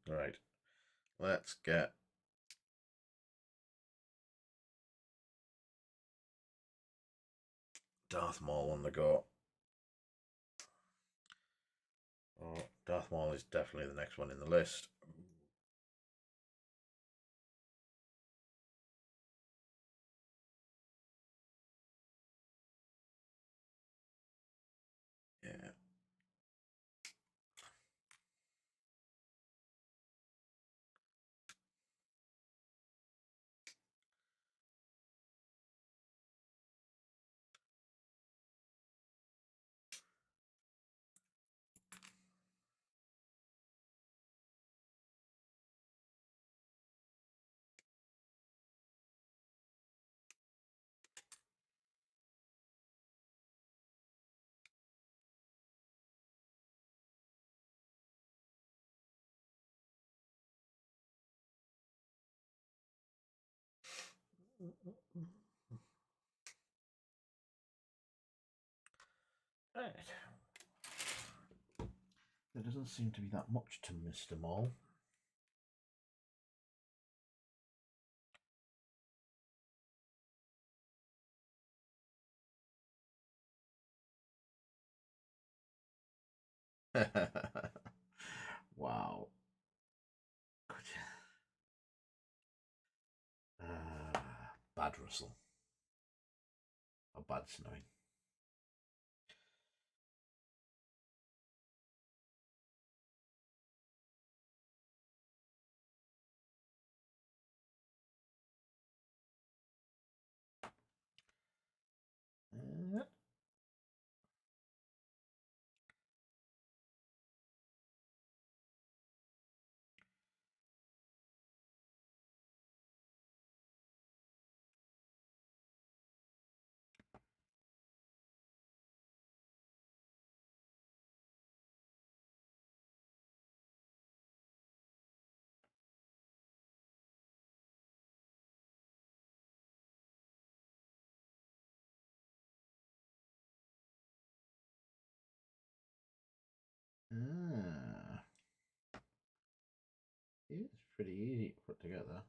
Right, let's get Darth Maul on the go. Oh, Darth Maul is definitely the next one in the list. Right. There doesn't seem to be that much to Mr. Mole. Wow. Bad rustle. Or bad snowing. Uh, ah. It's pretty easy to put together.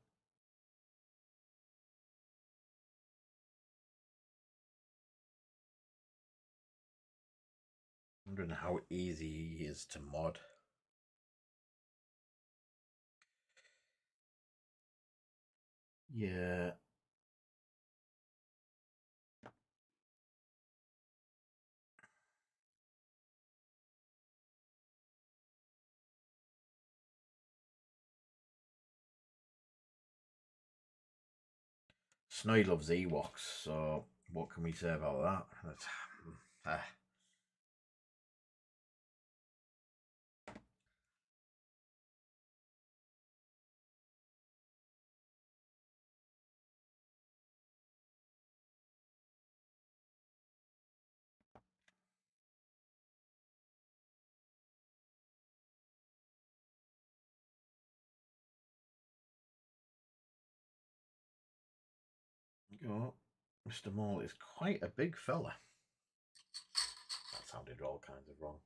I'm wondering how easy he is to mod. Yeah. Snowy loves Ewoks, so what can we say about that? Go. Mr. Mole is quite a big fella. That sounded all kinds of wrong.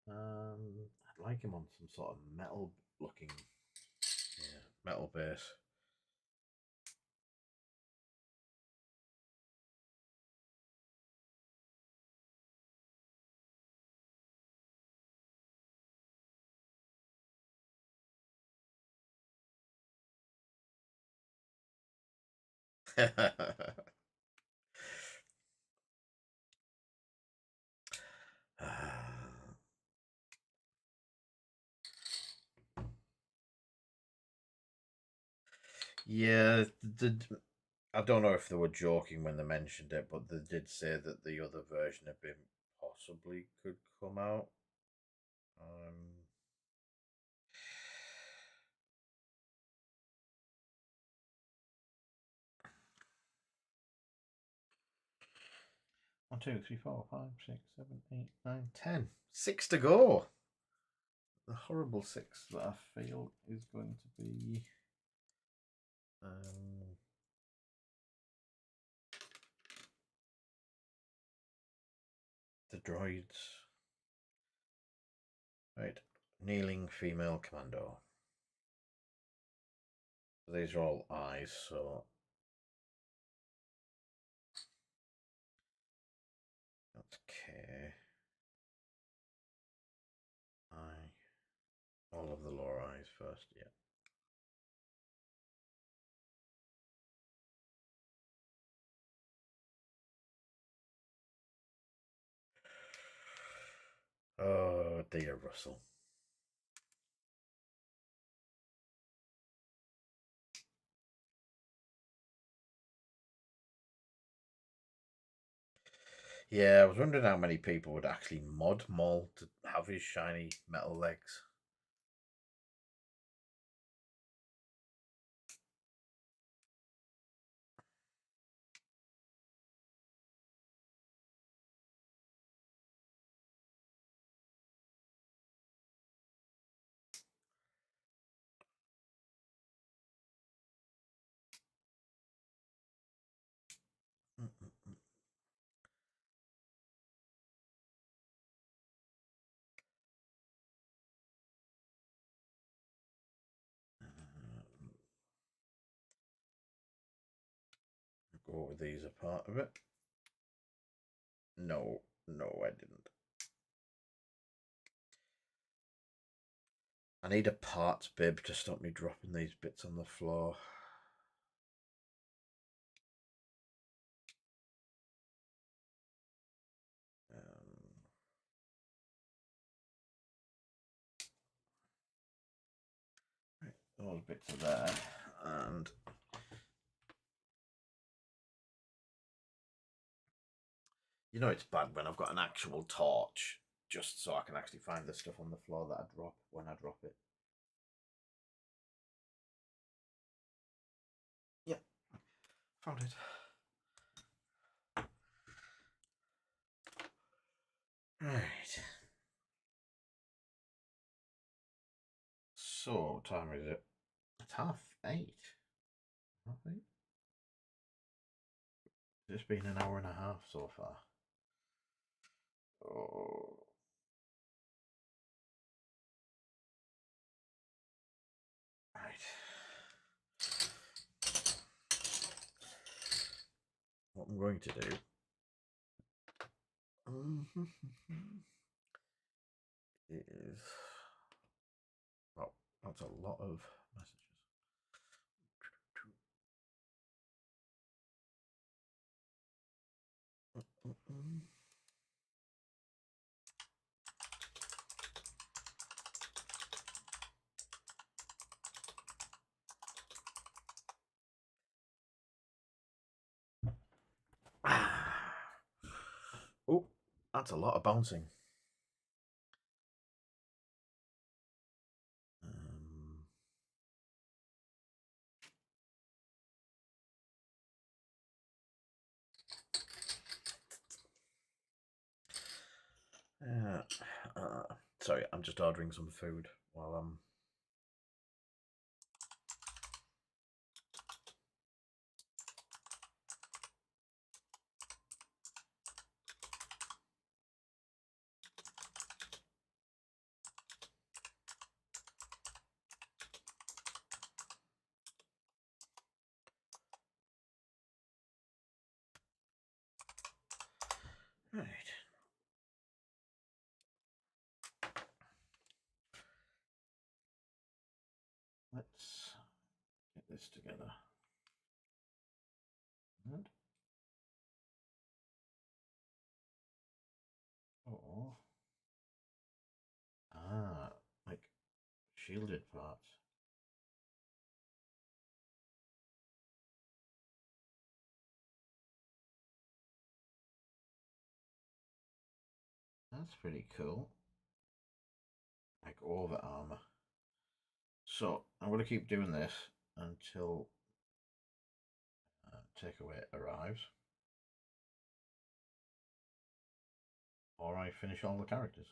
I'd like him on some sort of metal looking, yeah, metal base. Yeah, I don't know if they were joking when they mentioned it, but they did say that the other version of him possibly could come out. Um, 1, 2, 3, 4, 5, 6, 7, 8, 9, 10. 6 to go. The horrible 6 that I feel is going to be. The droids. Right. Kneeling female commando. These are all eyes, so that's K. I. All of the lower eyes first, yeah. Oh dear, Russell. Yeah, I was wondering how many people would actually mod Maul to have his shiny metal legs. go with these a part of it. No, I didn't. I need a parts bib to stop me dropping these bits on the floor. Those bits are there, and you know it's bad when I've got an actual torch, just so I can actually find the stuff on the floor that I drop when I drop it. Yep, found it. Right. So, what time is it? It's 8:30. 8:30? It's been an hour and a half so far. Oh. Right. What I'm going to do is, well, that's a lot of messages. Oh, that's a lot of bouncing. Sorry, I'm just ordering some food while I'm. Right. Let's get this together. And oh, like shielded parts. That's pretty cool. Like over armor. So I'm going to keep doing this until takeaway arrives, or I finish all the characters.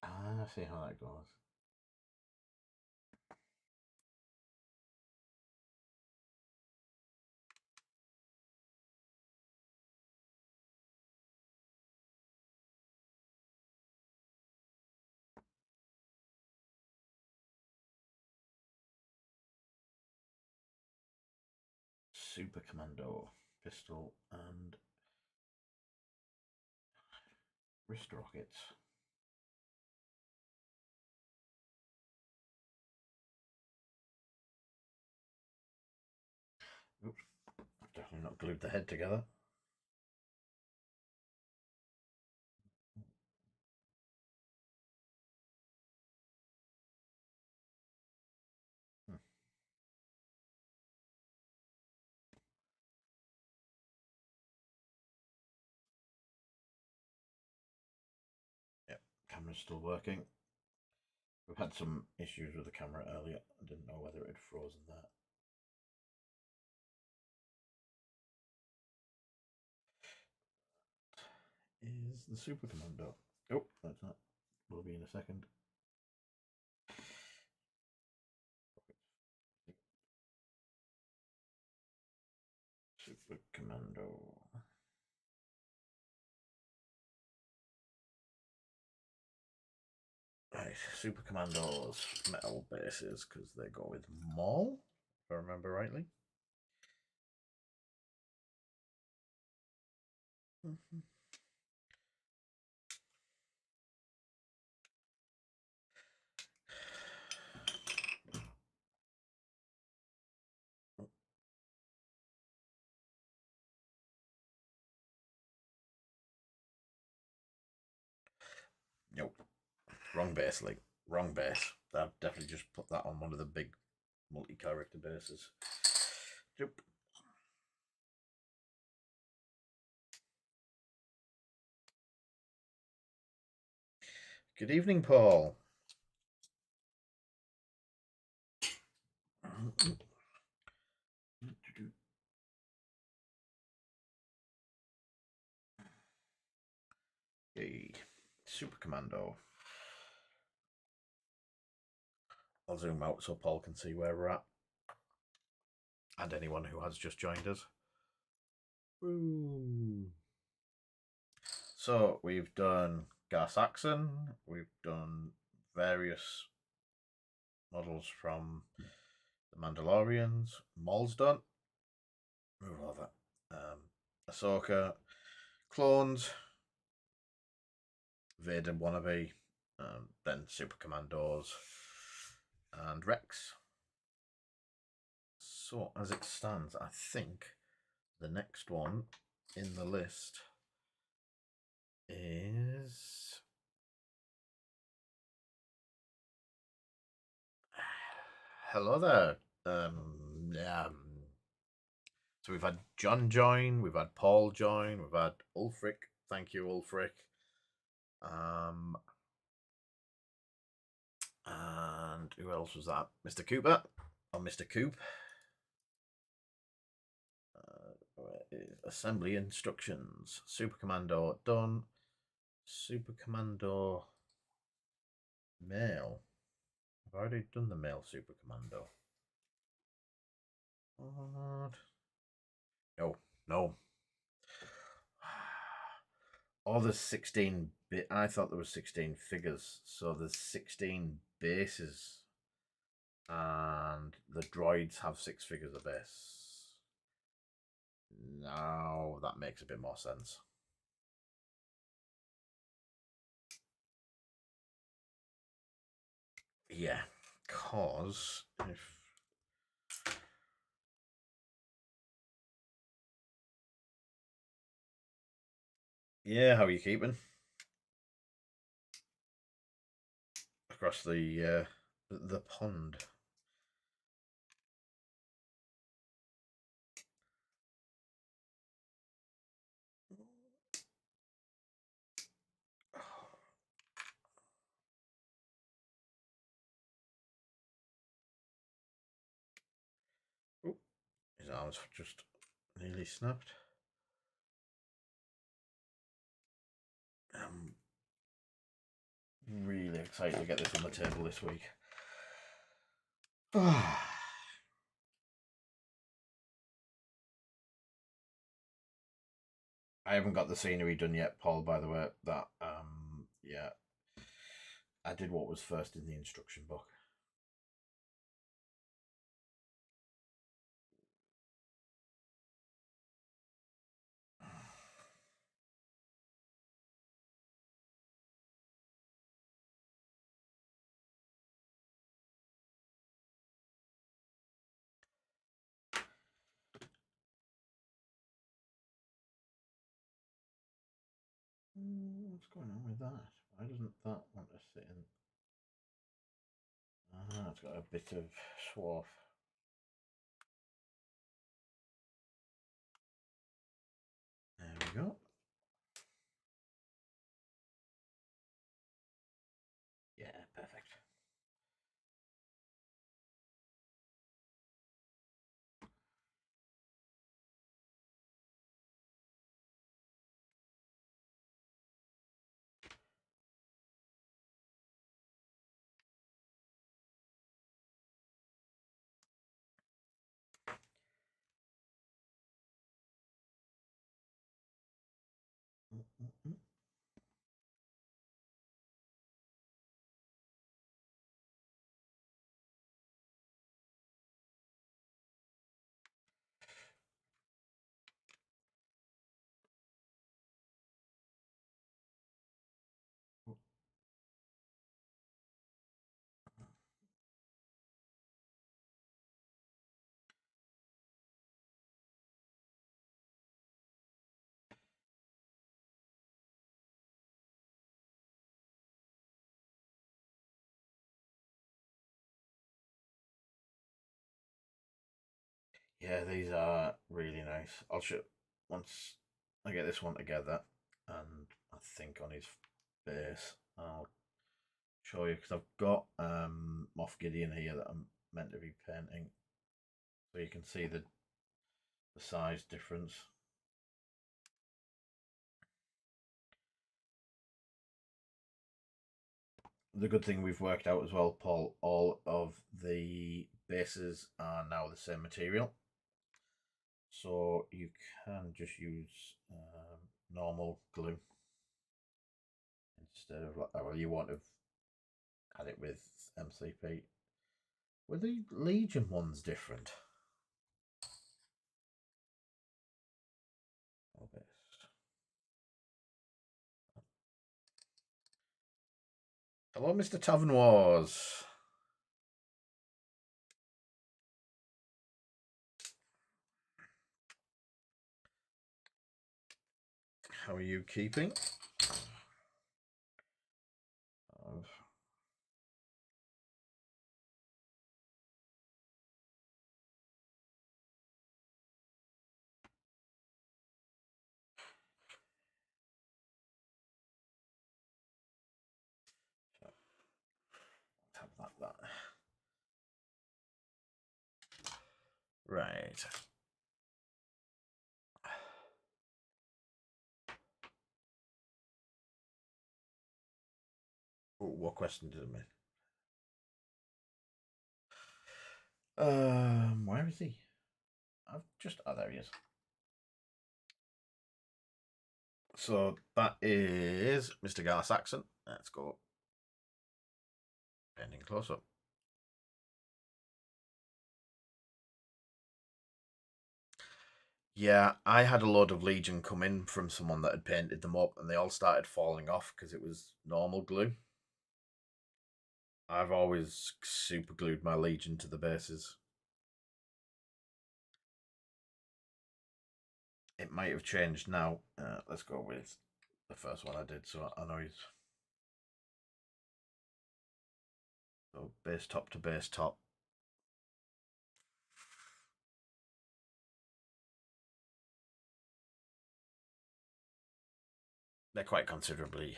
I see how that goes. Super Commando pistol and wrist rockets. Oops, I've definitely not glued the head together. Yep, camera's still working. We've had some issues with the camera earlier. I didn't know whether it had frozen that. is the Super Commando. Oh, that's not. Will be in a second. Super Commando. Right, Super Commando's metal bases because they go with Maul, if I remember rightly. Nope. Wrong base, like wrong base. I've definitely just put that on one of the big multi-character bases. Nope. Good evening, Paul. Hey, Super Commando. I'll zoom out so Paul can see where we're at. And anyone who has just joined us. Ooh. So we've done Gar Saxon, we've done various models from the Mandalorians, Maul's done. Move over. Ahsoka, clones, Vader wannabe, then Super Commandos, and Rex. So as it stands, I think the next one in the list is hello there. So we've had John join, we've had Paul join, we've had Ulfric. Thank you, Ulfric. And who else was that? Mr. Cooper or Mr. Coop. Assembly instructions. Super Commando done. Super Commando male. I've already done the male Super Commando. No, no. Oh, there's 16 bit. I thought there was 16 figures. So there's 16 bases. And the droids have 6 figures of base. Now that makes a bit more sense. Yeah, cause if how are you keeping across the pond? Oh, his arms just nearly snapped. I'm really excited to get this on the table this week. I haven't got the scenery done yet, Paul, by the way. That yeah. I did what was first in the instruction book. What's going on with that? Why doesn't that want to sit in? Ah, it's got a bit of swarf. There we go. Yeah, perfect. Yeah, these are really nice. I'll show once I get this one together, and I think on his base, I'll show you because I've got Moff Gideon here that I'm meant to be painting, so you can see the size difference. The good thing we've worked out as well, Paul, all of the bases are now the same material. So you can just use normal glue instead of like, well, you want to had it with MCP. Were the Legion ones different? Hello, Mr. Tavern Wars. How are you keeping? Have that. Right. Oh, what question did it make? Where is he? I've just there he is. So that is Mr. Gar Saxon. Let's go. Ending close up. Yeah, I had a load of Legion come in from someone that had painted them up, and they all started falling off because it was normal glue. I've always super glued my Legion to the bases. It might have changed now. Let's go with the first one I did, so I know he's so base top to base top. They're quite considerably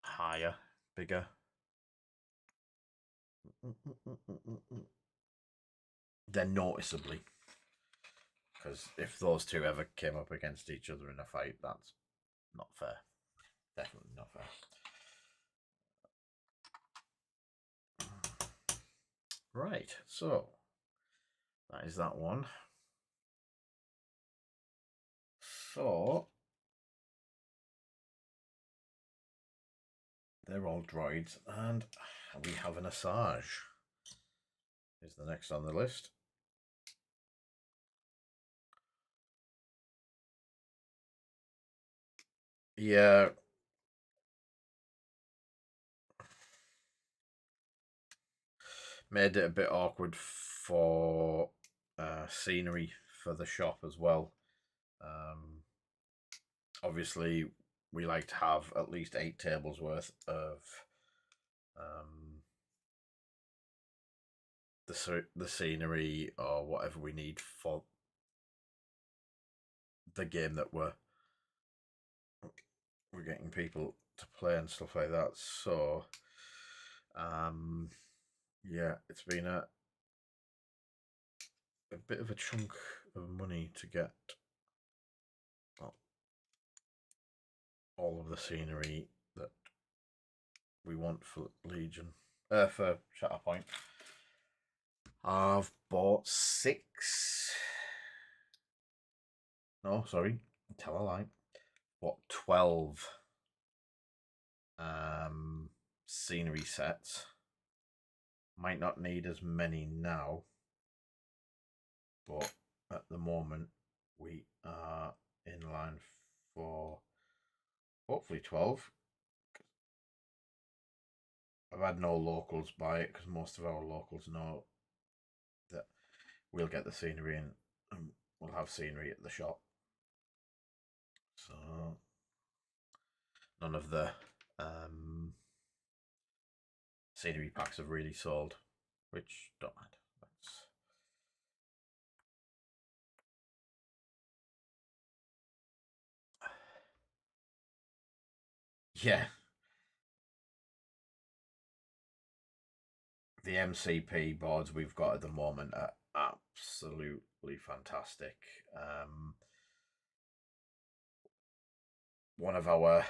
higher, bigger. They're noticeably, because if those two ever came up against each other in a fight, that's not fair. Definitely not fair. Right, so that is that one. So they're all droids, and we have an Asajj. Is the next on the list. Yeah. Made it a bit awkward for scenery for the shop as well. Obviously, we like to have at least 8 tables worth of the scenery or whatever we need for the game that we're getting people to play and stuff like that. So yeah, it's been a bit of a chunk of money to get all of the scenery that we want for Legion, for Shatterpoint. I've bought 6. No, sorry, tell a lie. 12 scenery sets. Might not need as many now, but at the moment we are in line for hopefully 12. I've had no locals buy it because most of our locals know that we'll get the scenery in and we'll have scenery at the shop. So none of the scenery packs have really sold, which don't mind. Yeah, the MCP boards we've got at the moment are absolutely fantastic. One of our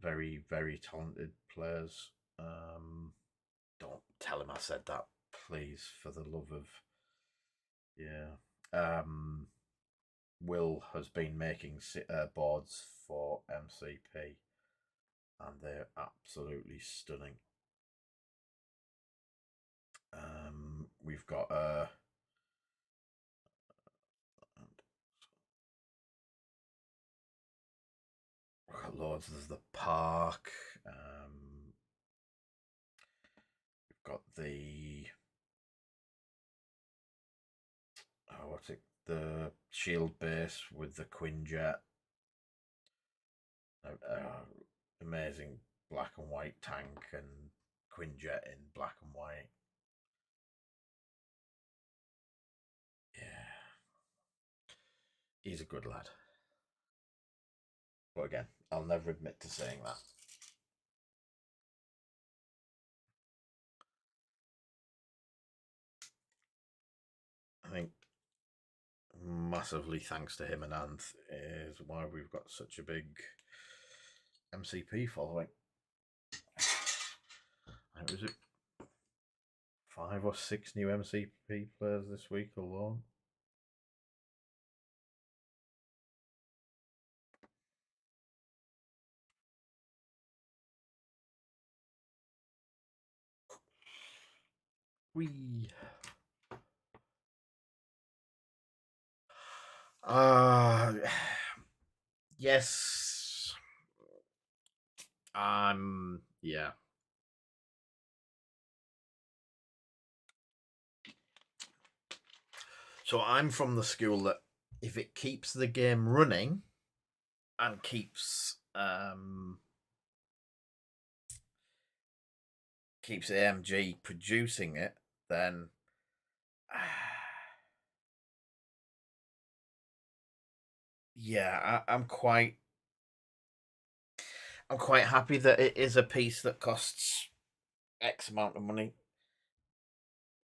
very, very talented players. Don't tell him I said that, please, for the love of. Yeah. Will has been making boards for MCP, and they're absolutely stunning. We've got loads. There's the park. We've got the what's it? The shield base with the Quinjet. Amazing black and white tank and Quinjet in black and white. Yeah, he's a good lad. But again, I'll never admit to saying that. I think massively thanks to him and Anth is why we've got such a big MCP following. Was it 5 or 6 new MCP players this week alone? We yes. Yeah. So I'm from the school that if it keeps the game running and keeps AMG producing it, then yeah, I'm quite happy that it is a piece that costs X amount of money.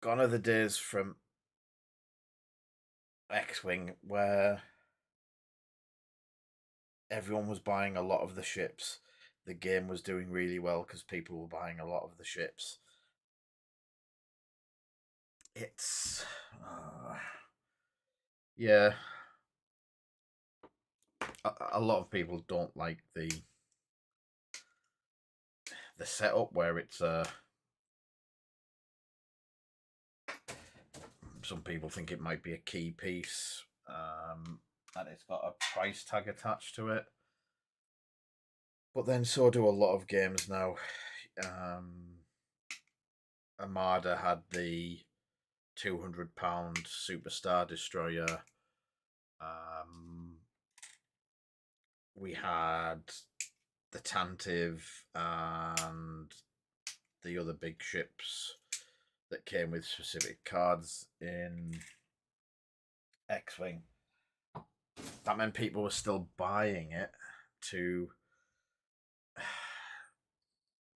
Gone are the days from X-Wing where everyone was buying a lot of the ships. The game was doing really well because people were buying a lot of the ships. It's yeah. A lot of people don't like the setup where it's some people think it might be a key piece, and it's got a price tag attached to it. But then so do a lot of games now. Armada had the £200 Superstar Destroyer. We had the Tantive and the other big ships that came with specific cards in X-Wing. That meant people were still buying it to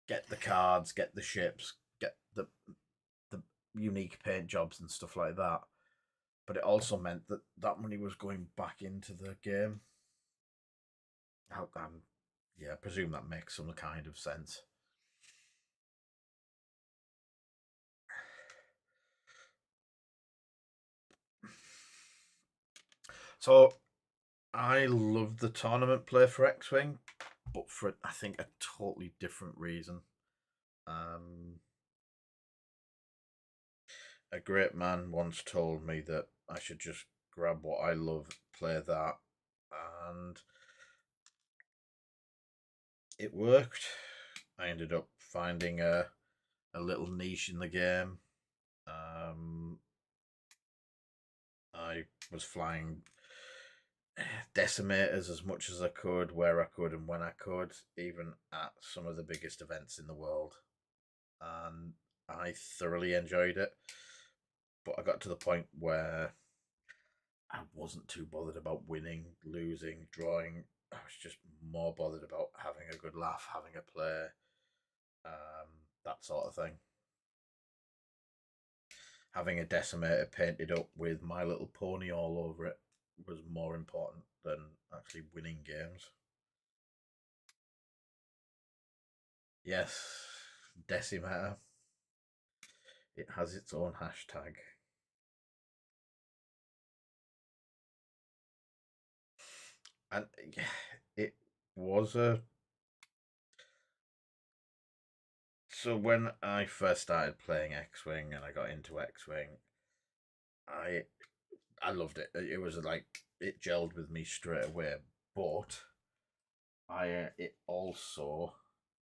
get the cards, get the ships, get the unique paint jobs and stuff like that. But it also meant that that money was going back into the game. Yeah, I presume that makes some kind of sense. So I love the tournament play for X-Wing, but for I think a totally different reason. Um, a great man once told me that I should just grab what I love, play that, and it worked. I ended up finding a little niche in the game. I was flying decimators as much as I could, where I could, and when I could, even at some of the biggest events in the world. And I thoroughly enjoyed it. But I got to the point where I wasn't too bothered about winning, losing, drawing. I was just more bothered about having a good laugh, having a play, that sort of thing. Having a decimator painted up with My Little Pony all over it was more important than actually winning games. Yes, decimator. It has its own hashtag. And it was a. So when I first started playing X Wing and I got into X Wing, I I loved it. It was like it gelled with me straight away. But I it also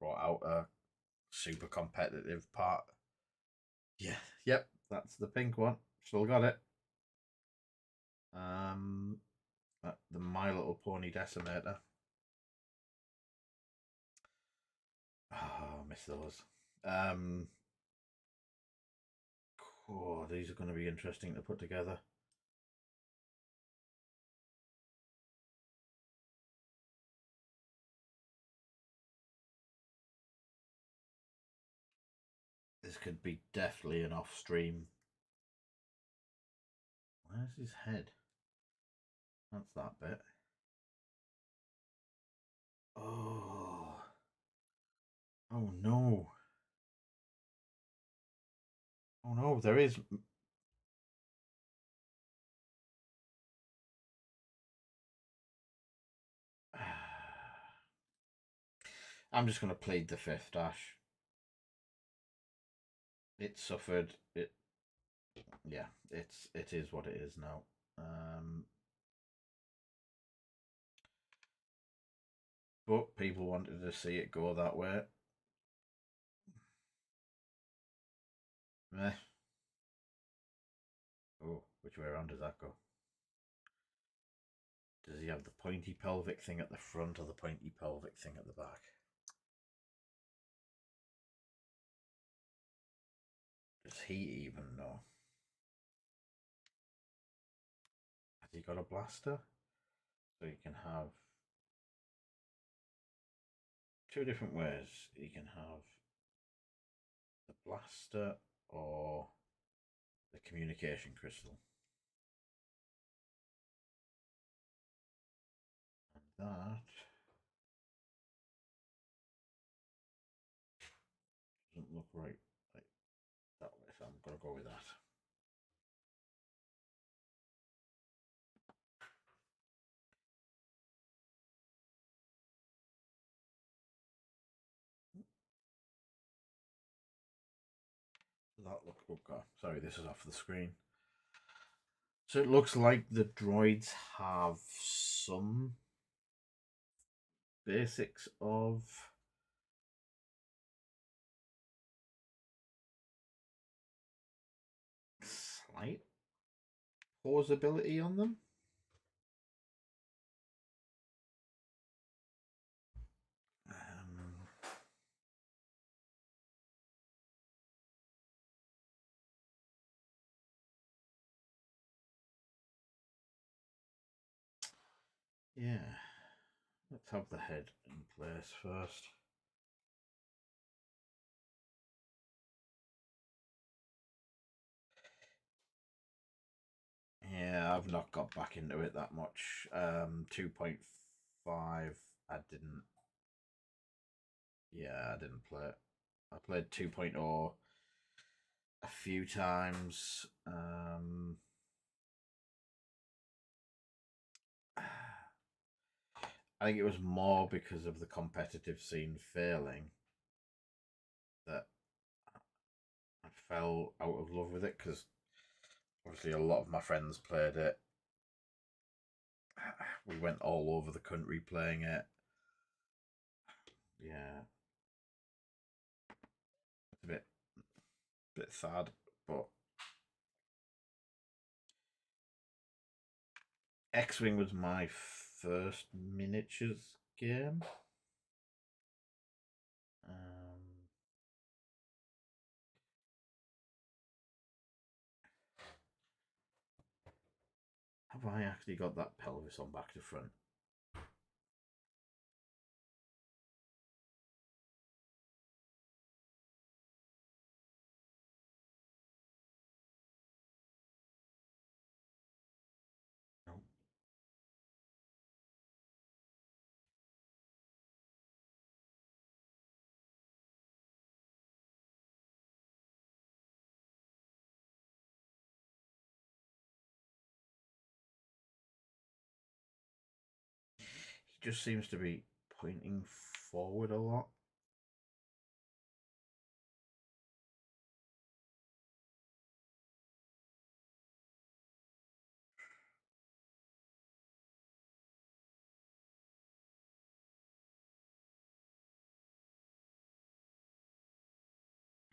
brought out a super competitive part. Yeah, yep, that's the pink one. Still got it. Um, the My Little Pony Decimator. Oh, I miss those. Um, oh, these are going to be interesting to put together. This could be definitely an off stream. Where's his head? That's that bit. Oh. Oh no. Oh no, there is. I'm just going to plead the fifth dash. It suffered. Yeah, it is what it is now. But people wanted to see it go that way. Meh. Oh, which way around does that go? Does he have the pointy pelvic thing at the front or the pointy pelvic thing at the back? Does he even know? Has he got a blaster? So you can have two different ways. You can have the blaster or the communication crystal. And that doesn't look right like that way, so I'm going to go with that. That look. Oh god, sorry, this is off the screen. So it looks like the droids have some basics of slight plausibility on them. Yeah, let's have the head in place first. Yeah, I've not got back into it that much. 2.5, I didn't. Yeah, I didn't play it. I played 2.0 a few times. I think it was more because of the competitive scene failing that I fell out of love with it, because obviously a lot of my friends played it. We went all over the country playing it. Yeah, it's a bit sad, but X-Wing was my first miniatures game. Have I actually got that pelvis on back to front? No. He just seems to be pointing forward a lot.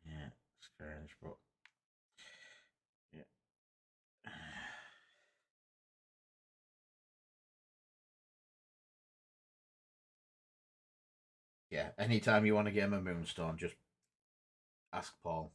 Yeah, strange, but yeah. Yeah, anytime you want to get him a Moonstone, just ask Paul.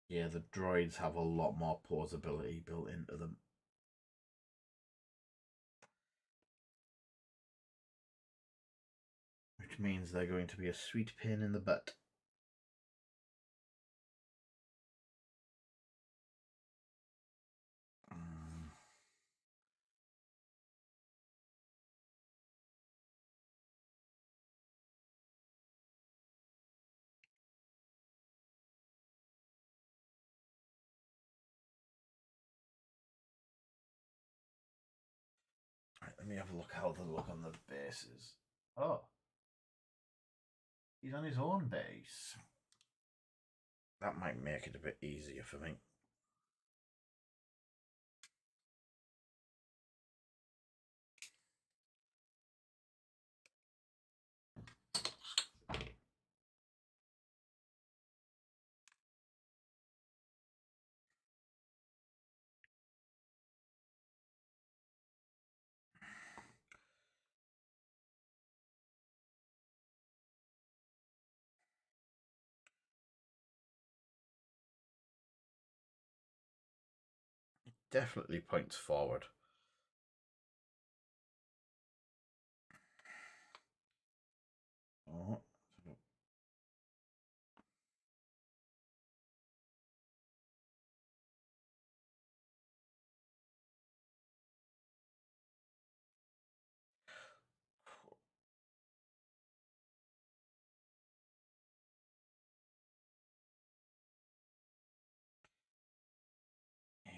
Yeah, the droids have a lot more posability built into them. Which means they're going to be a sweet pain in the butt. Right, let me have a look how they look on the bases. Oh, he's on his own base. That might make it a bit easier for me. Definitely points forward. Oh.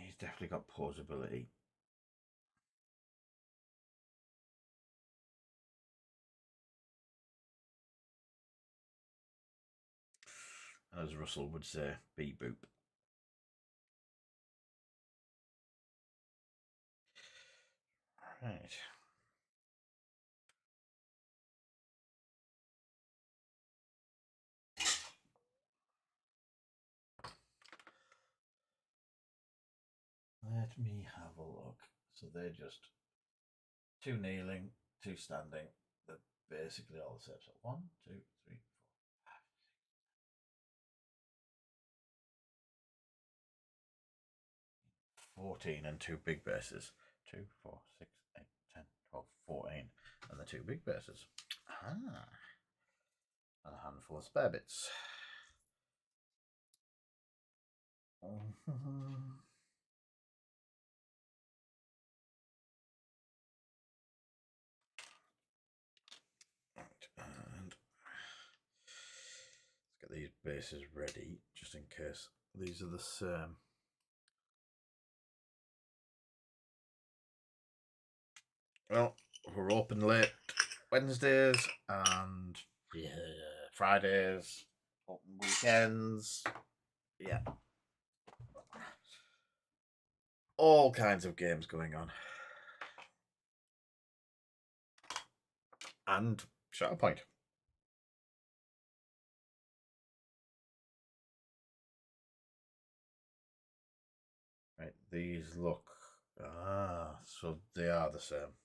He's definitely got posability. As Russell would say, beep boop. Right. Let me have a look. So they're just two kneeling, two standing. They're basically all the same. So 1, 2, 3, 4, 5. 14 and 2 big bases. 2, 4, 6, 8, 10, 12, 14. And the 2 big bases. Ah. And a handful of spare bits. And let's get these bases ready, just in case these are the same. Well, we're open late Wednesdays and Fridays, open weekends. Yeah. All kinds of games going on. And Shatterpoint. Right, these look... so they are the same.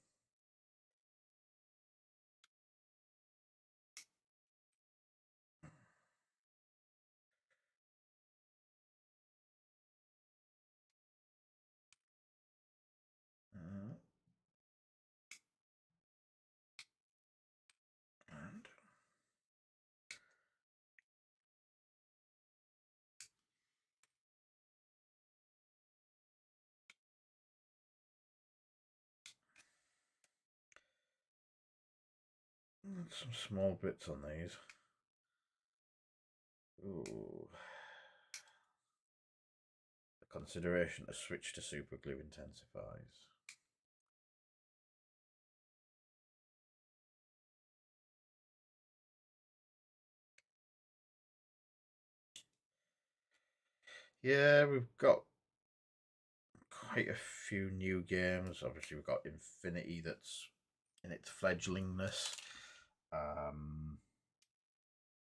And some small bits on these. Ooh. The consideration to switch to super glue intensifies. Yeah, we've got quite a few new games. Obviously, we've got Infinity that's in its fledglingness.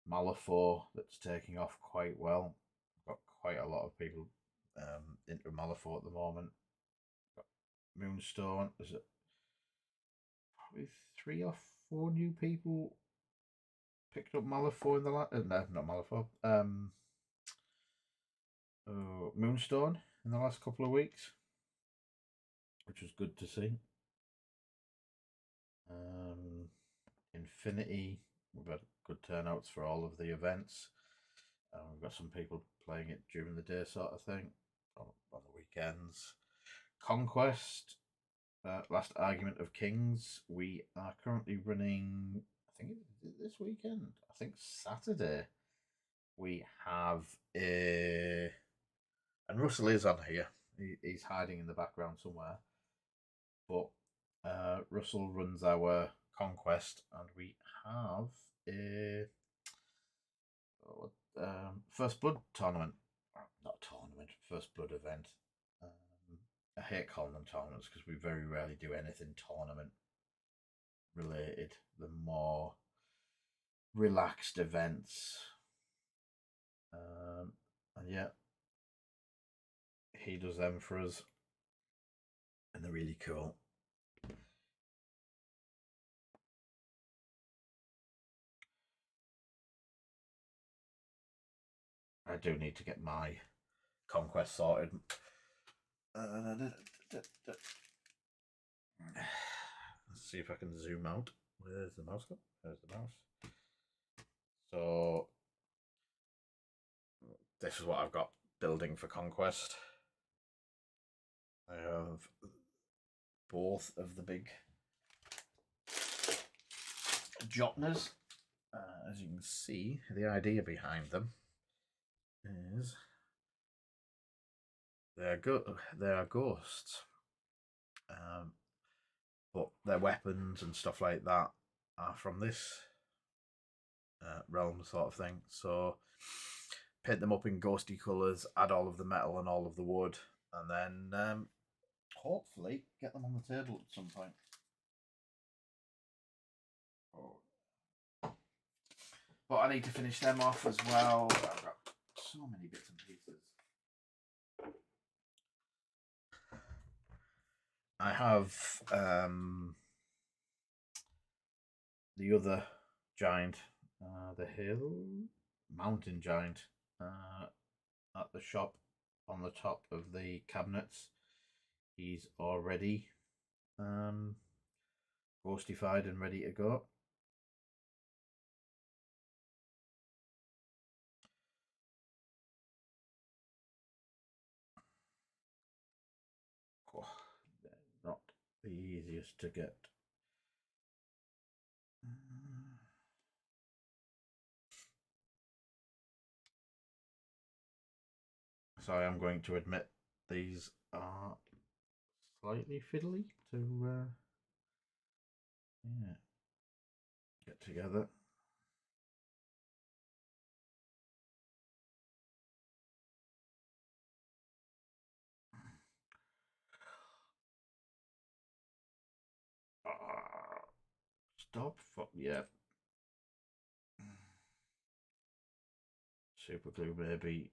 Malifaux that's taking off quite well. Got quite a lot of people into Malifaux at the moment. Got Moonstone. Is it probably 3 or 4 new people picked up Malifaux in the last? No, not Malifaux. Moonstone in the last couple of weeks, which was good to see. Infinity, we've had good turnouts for all of the events. We've got some people playing it during the day, sort of thing, on the weekends. Conquest, Last Argument of Kings. We are currently running, I think this weekend, I think Saturday. We have a, and Russell is on here. He's hiding in the background somewhere. But Russell runs our Conquest, and we have a First Blood tournament. Not tournament, First Blood event. I hate calling them tournaments because we very rarely do anything tournament related. The more relaxed events. And yeah, he does them for us, and they're really cool. I do need to get my Conquest sorted. Let's see if I can zoom out. Where's the mouse go? There's the mouse. So this is what I've got building for Conquest. I have both of the big Jotners. As you can see, the idea behind them is they are ghosts, but their weapons and stuff like that are from this realm, sort of thing. So paint them up in ghosty colours, add all of the metal and all of the wood, and then hopefully get them on the table at some point. But I need to finish them off as well. I've got so many bits and pieces. I have the other giant, the hill mountain giant, at the shop on the top of the cabinets. he's already ghostified and ready to go. Oh, not the easiest to get. So I am going to admit these are slightly fiddly to yeah, get together. Stop. Yeah. Super glue baby.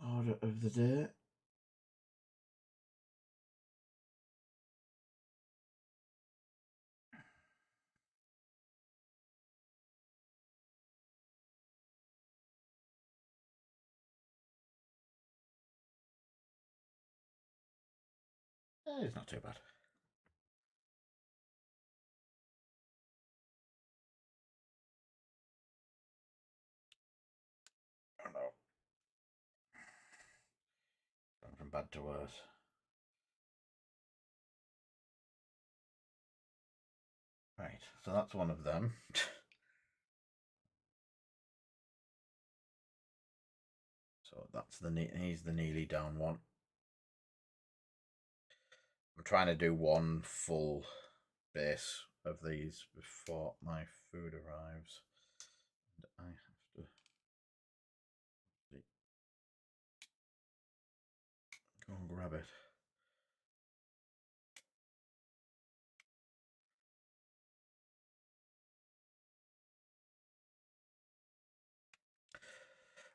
Order of the day. It's not too bad. Oh no. Going from bad to worse. Right, so that's one of them. So that's he's the nearly down one. I'm trying to do one full base of these before my food arrives. And I have to go and grab it.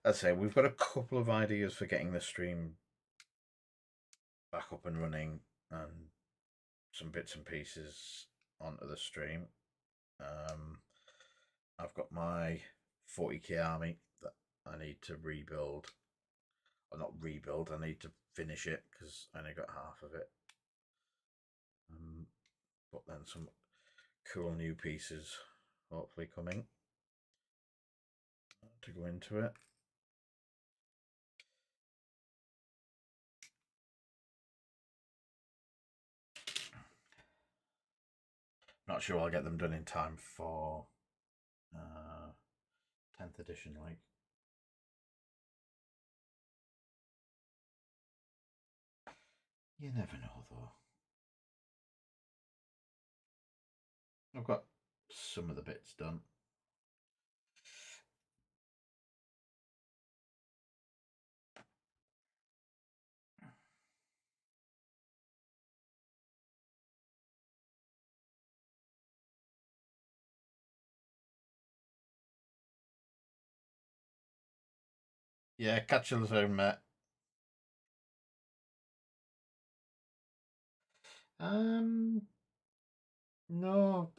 As I say, we've got a couple of ideas for getting the stream back up and running and some bits and pieces onto the stream. I've got my 40k army that I need to rebuild. Or not rebuild, I need to finish it because I only got half of it. But then some cool new pieces hopefully coming to go into it. Not sure I'll get them done in time for 10th edition, like. You never know, though. I've got some of the bits done. Yeah, catch you soon, mate. No,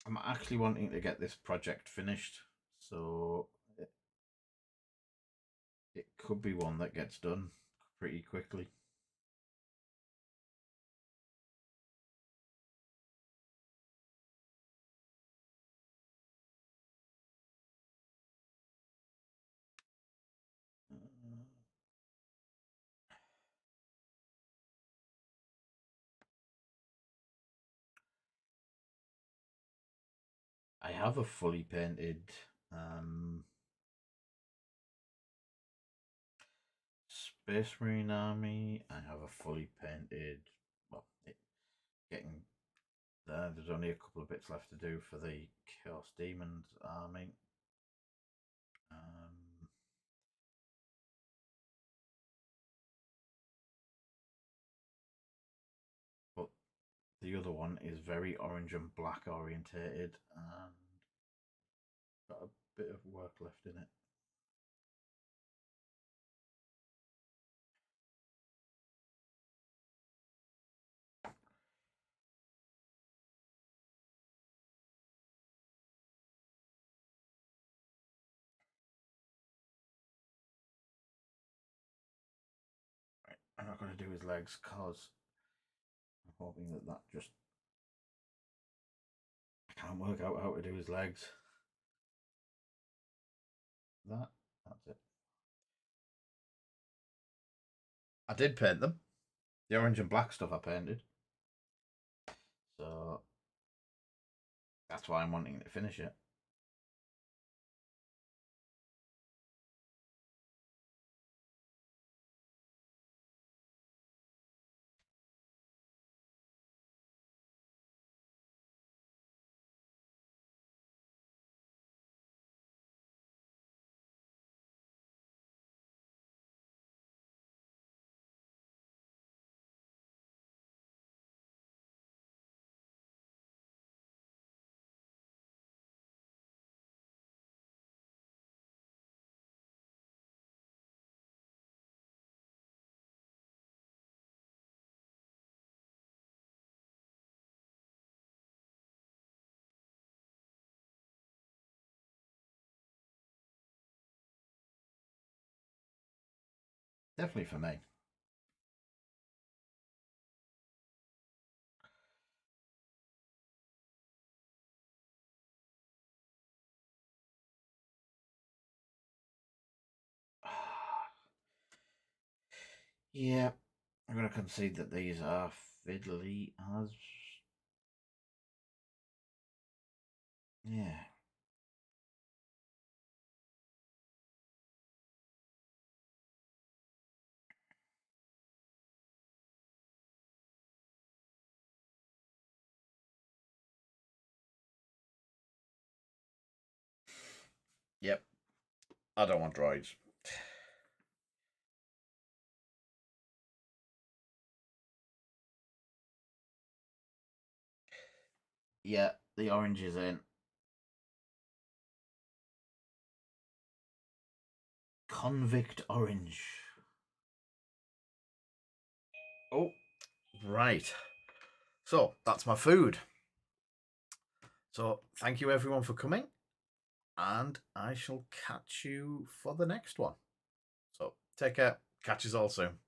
I'm actually wanting to get this project finished, so it could be one that gets done pretty quickly. I have a fully painted Space Marine army. I have a fully painted, well, getting there. There's only a couple of bits left to do for the Chaos Demons army. But the other one is very orange and black orientated and got a bit of work left in it. I'm not going to do his legs because I'm hoping that just... I can't work out how to do his legs. That's it. I did paint them. The orange and black stuff I painted. So that's why I'm wanting to finish it. Definitely for me. Yeah, I'm going to concede that these are fiddly as... Yeah. Yep. I don't want droids. Yeah, the orange is in. Convict orange. Oh, right. So that's my food. So thank you everyone for coming, and I shall catch you for the next one. So take care. Catch us all soon.